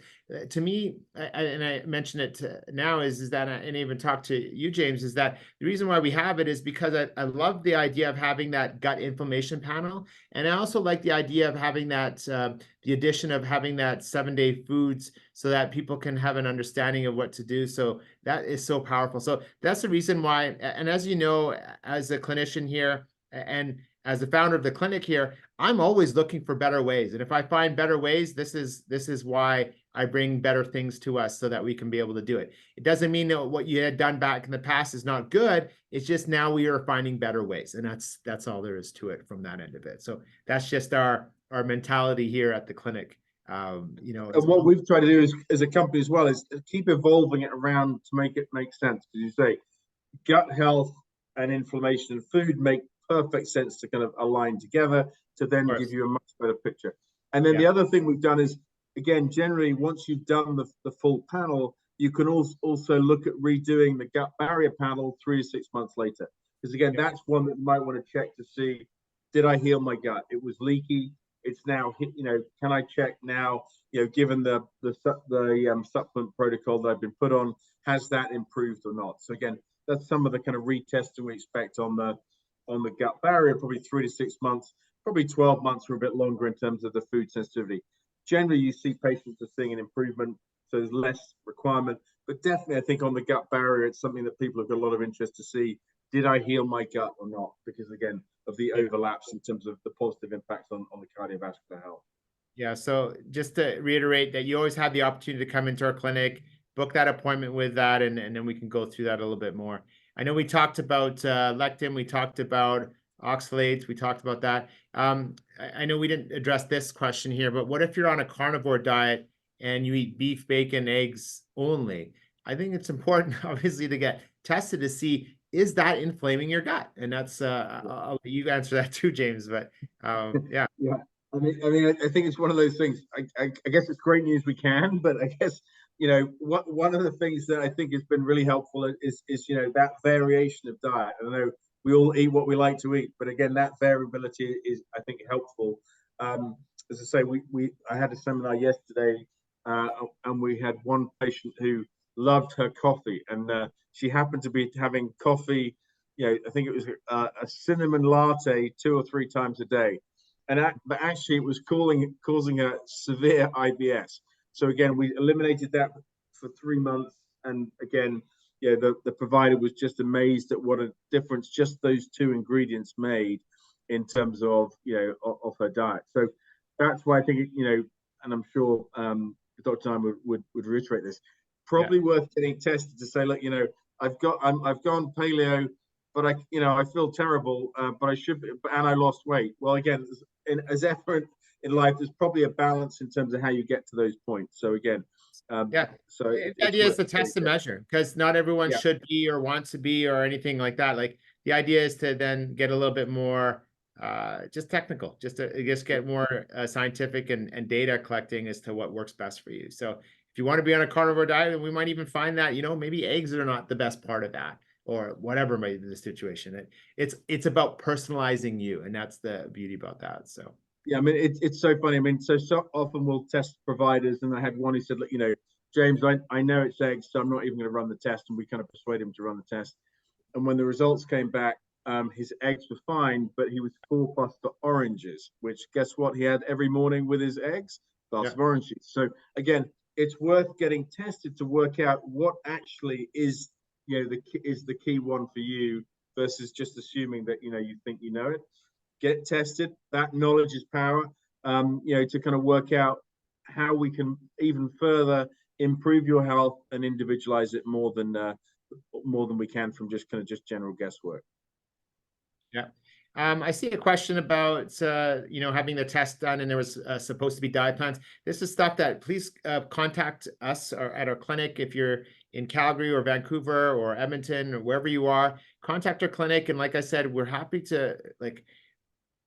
A: To me, and I mentioned it now, is that, and I even talked to you, James, is that the reason why we have it is because I love the idea of having that gut inflammation panel. And I also like the idea of having that, the addition of having that 7-day foods so that people can have an understanding of what to do. So that is so powerful. So that's the reason why, and as you know, as a clinician here and as the founder of the clinic here, I'm always looking for better ways. And if I find better ways, this is why I bring better things to us so that we can be able to do it. It doesn't mean that what you had done back in the past is not good. It's just now we are finding better ways. And that's all there is to it from that end of it. So that's just our mentality here at the clinic. You know,
B: And what we've tried to do as a company as well is keep evolving it around to make it make sense. Because you say gut health and inflammation and food make perfect sense to kind of align together to then give you a much better picture. And then the other thing we've done is, again, generally, once you've done the full panel, you can also look at redoing the gut barrier panel 3 to 6 months later. Because again, that's one that you might want to check to see, did I heal my gut? It was leaky. It's now, you know, can I check now, you know, given the supplement protocol that I've been put on, has that improved or not? So again, that's some of the kind of retesting we expect on the gut barrier, probably 3 to 6 months, probably 12 months or a bit longer in terms of the food sensitivity. Generally, you see patients are seeing an improvement, so there's less requirement. But definitely, I think on the gut barrier, it's something that people have got a lot of interest to see. Did I heal my gut or not? Because again, of the overlaps in terms of the positive impacts on the cardiovascular health.
A: Yeah, so just to reiterate that you always have the opportunity to come into our clinic, book that appointment with that, and then we can go through that a little bit more. I know we talked about lectin, we talked about oxalates, we talked about that. I know we didn't address this question here, but what if you're on a carnivore diet and you eat beef, bacon, eggs only? I think it's important, obviously, to get tested to see, is that inflaming your gut? And that's, I'll let you answer that too, James, but yeah.
B: Yeah. I mean, I think it's one of those things. I guess it's great news we can, but I guess, you know, one of the things that I think has been really helpful is you know, that variation of diet. I know we all eat what we like to eat, but again, that variability is, I think, helpful. As I say, I had a seminar yesterday, and we had one patient who loved her coffee, and she happened to be having coffee. You know, I think it was a cinnamon latte 2 or 3 times a day. But actually, it was causing a severe IBS. So again, we eliminated that for 3 months, and again, yeah, the provider was just amazed at what a difference just those 2 ingredients made in terms of, you know, of her diet. So that's why I think, you know, and I'm sure Dr. Time would reiterate this. Probably worth getting tested to say, look, you know, I've gone paleo, but I feel terrible, but I should be, and I lost weight. Well, again, as effort in life, there's probably a balance in terms of how you get to those points. So again, so
A: the idea is to test and measure, because not everyone should be or wants to be or anything like that. Like, the idea is to then get a little bit more just technical, just to get more scientific and data collecting as to what works best for you. So if you want to be on a carnivore diet, we might even find that, you know, maybe eggs are not the best part of that, or whatever might be the situation. It's about personalizing you, and that's the beauty about that. So
B: yeah, I mean, it's so funny. I mean, so often we'll test providers, and I had one who said, look, you know, James, I know it's eggs, so I'm not even going to run the test, and we kind of persuade him to run the test. And when the results came back, his eggs were fine, but he was corpused for oranges, which, guess what, he had every morning with his eggs? Glass of orange juice. So again, it's worth getting tested to work out what actually is, you know, the key one for you, versus just assuming that, you know, you think you know it. Get tested. That knowledge is power. You know, to kind of work out how we can even further improve your health and individualize it more than we can from just general guesswork.
A: Yeah. I see a question about, you know, having the test done, and there was supposed to be diet plans. This is stuff that please contact us or at our clinic. If you're in Calgary or Vancouver or Edmonton or wherever you are, contact our clinic. And like I said, we're happy to, like,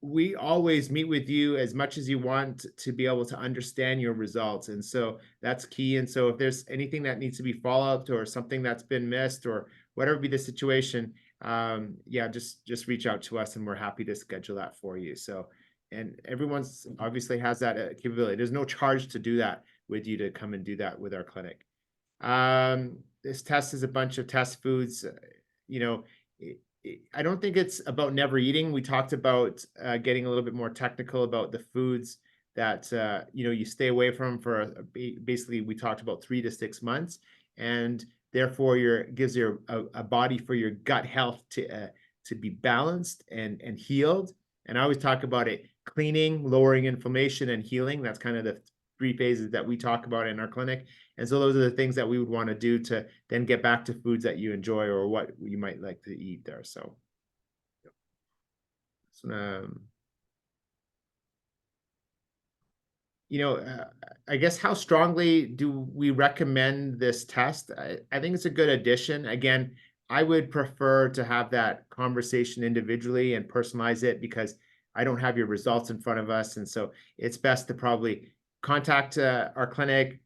A: we always meet with you as much as you want to be able to understand your results. And so that's key. And so if there's anything that needs to be followed up or something that's been missed or whatever be the situation, yeah, just reach out to us and we're happy to schedule that for you. So, and everyone's obviously has that capability. There's no charge to do that with you to come and do that with our clinic. This test is a bunch of test foods. You know, I don't think it's about never eating. We talked about getting a little bit more technical about the foods that you know, you stay away from for basically we talked about 3 to 6 months, and therefore gives you a body for your gut health to be balanced and healed. And I always talk about it: cleaning, lowering inflammation, and healing. That's kind of the 3 phases that we talk about in our clinic. And so those are the things that we would want to do to then get back to foods that you enjoy or what you might like to eat there. So, you know, I guess how strongly do we recommend this test? I think it's a good addition. Again, I would prefer to have that conversation individually and personalize it, because I don't have your results in front of us. And so it's best to probably contact our clinic,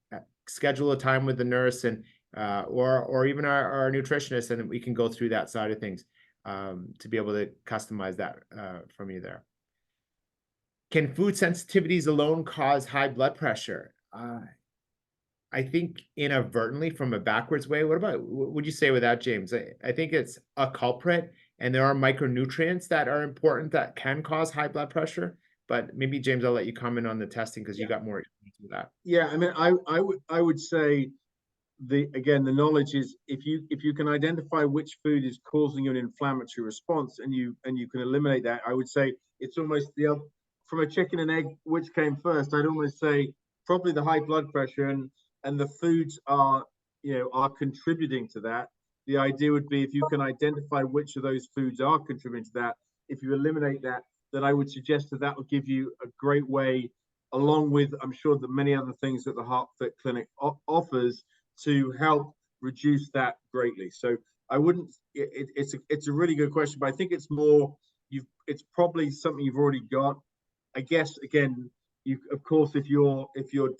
A: schedule a time with the nurse and or even our nutritionist, and we can go through that side of things to be able to customize that from you there. Can food sensitivities alone cause high blood pressure? I think inadvertently, from a backwards way. What would you say with that, James? I think it's a culprit, and there are micronutrients that are important that can cause high blood pressure. But maybe, James, I'll let you comment on the testing because you got more experience with that.
B: Yeah, I mean, I would say the knowledge is, if you can identify which food is causing you an inflammatory response and you can eliminate that, I would say it's almost the other, from a chicken and egg, which came first. I'd almost say probably the high blood pressure, and the foods are contributing to that. The idea would be, if you can identify which of those foods are contributing to that, if you eliminate that, then I would suggest that would give you a great way, along with, I'm sure, the many other things that the HeartFit Clinic offers, to help reduce that greatly. So I wouldn't. It's a really good question, but I think it's more it's probably something you've already got. I guess, again, of course, if your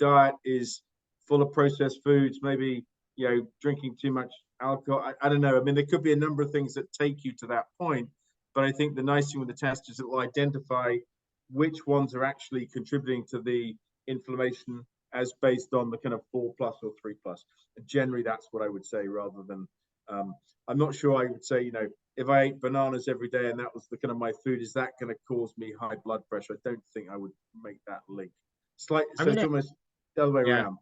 B: diet is full of processed foods, maybe drinking too much alcohol, I don't know. I mean, there could be a number of things that take you to that point. But I think the nice thing with the test is it will identify which ones are actually contributing to the inflammation, as based on the kind of 4+ or 3+. Generally, that's what I would say, rather than I'm not sure I would say, if I ate bananas every day and that was the kind of my food, is that going to cause me high blood pressure? I don't think I would make that link. It's almost the other way around.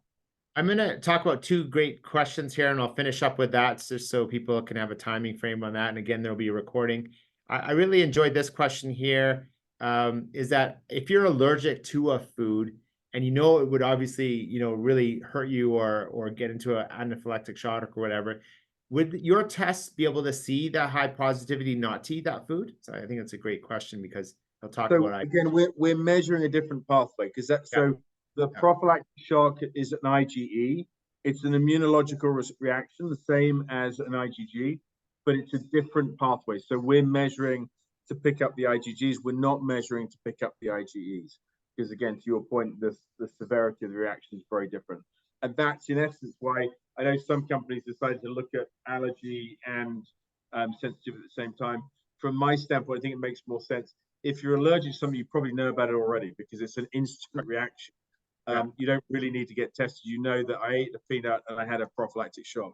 A: I'm going to talk about 2 great questions here, and I'll finish up with that just so people can have a timing frame on that. And again, there'll be a recording. I really enjoyed this question here. Is that if you're allergic to a food and it would obviously, really hurt you or get into an anaphylactic shock or whatever, would your tests be able to see that high positivity not to eat that food? So I think it's a great question, because I'll talk about
B: again, we're measuring a different pathway, because the prophylactic shock is an IgE. It's an immunological reaction, the same as an IgG, but it's a different pathway. So we're measuring to pick up the IgGs. We're not measuring to pick up the IgEs, because, again, to your point, the severity of the reaction is very different. And that's in essence why I know some companies decided to look at allergy and sensitivity at the same time. From my standpoint, I think it makes more sense. If you're allergic to something, you probably know about it already, because it's an instant reaction. You don't really need to get tested. You know that I ate the peanut and I had a prophylactic shock.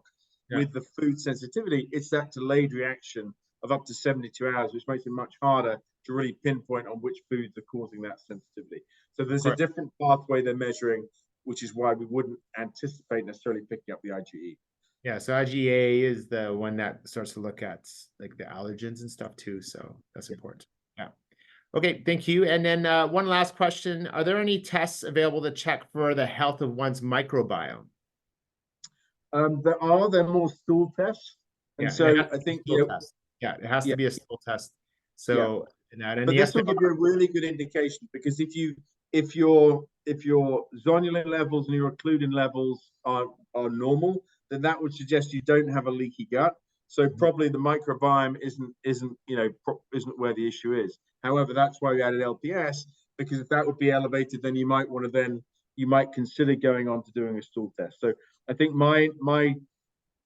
B: With the food sensitivity, it's that delayed reaction of up to 72 hours, which makes it much harder to really pinpoint on which foods are causing that sensitivity. So there's a different pathway they're measuring, which is why we wouldn't anticipate necessarily picking up the IgE.
A: Yeah, so IgA is the one that starts to look at like the allergens and stuff too. So that's important. Yeah. Okay, thank you. And then one last question. Are there any tests available to check for the health of one's microbiome?
B: They're more stool tests. And I think,
A: it has to be a stool test. So,
B: but this will give you a really good indication, because if your zonulin levels and your occludin levels are normal, then that would suggest you don't have a leaky gut. So probably the microbiome isn't where the issue is. However, that's why we added LPS, because if that would be elevated, then you might consider going on to doing a stool test. So I think my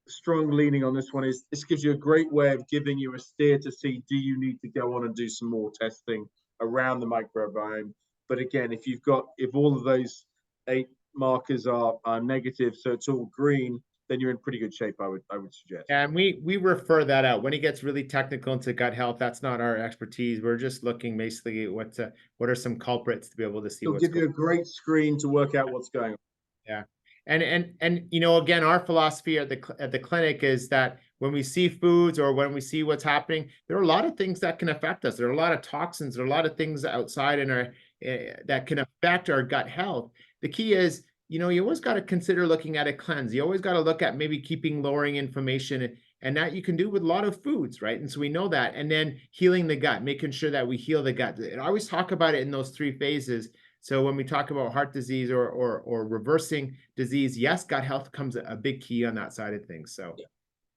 B: strong leaning on this one is this gives you a great way of giving you a steer to see, do you need to go on and do some more testing around the microbiome? But again, if all of those 8 markers are negative, so it's all green, then you're in pretty good shape, I would suggest.
A: And we refer that out when it gets really technical into gut health. That's not our expertise. We're just looking basically at what are some culprits to be able to see.
B: It'll give you a great screen to work out what's going on.
A: Yeah. And you know, again, our philosophy at the clinic is that when we see foods or when we see what's happening, there are a lot of things that can affect us. There are a lot of toxins, there are a lot of things outside in our that can affect our gut health. The key is, you know, you always got to consider looking at a cleanse. You always got to look at maybe lowering inflammation, and that you can do with a lot of foods, right? And so we know that, and then healing the gut, making sure that we heal the gut. And I always talk about it in those 3 phases. So when we talk about heart disease or reversing disease, yes, gut health comes a big key on that side of things. So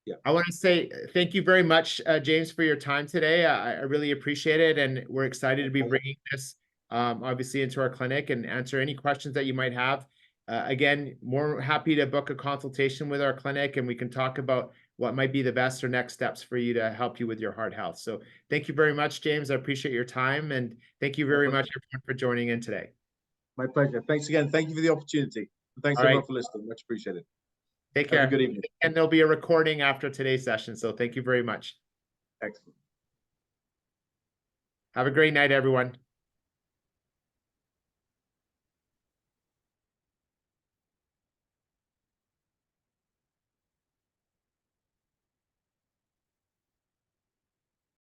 B: yeah.
A: I want to say thank you very much, James, for your time today. I really appreciate it. And we're excited to be bringing this obviously into our clinic and answer any questions that you might have. Again, more happy to book a consultation with our clinic, and we can talk about what might be the best or next steps for you to help you with your heart health. So thank you very much, James. I appreciate your time, and thank you very much everyone for joining in today.
B: My pleasure. Thanks again. Thank you for the opportunity. Thanks everyone for listening. Much appreciated.
A: Take care.
B: Have a good evening.
A: And there'll be a recording after today's session. So thank you very much.
B: Excellent.
A: Have a great night, everyone.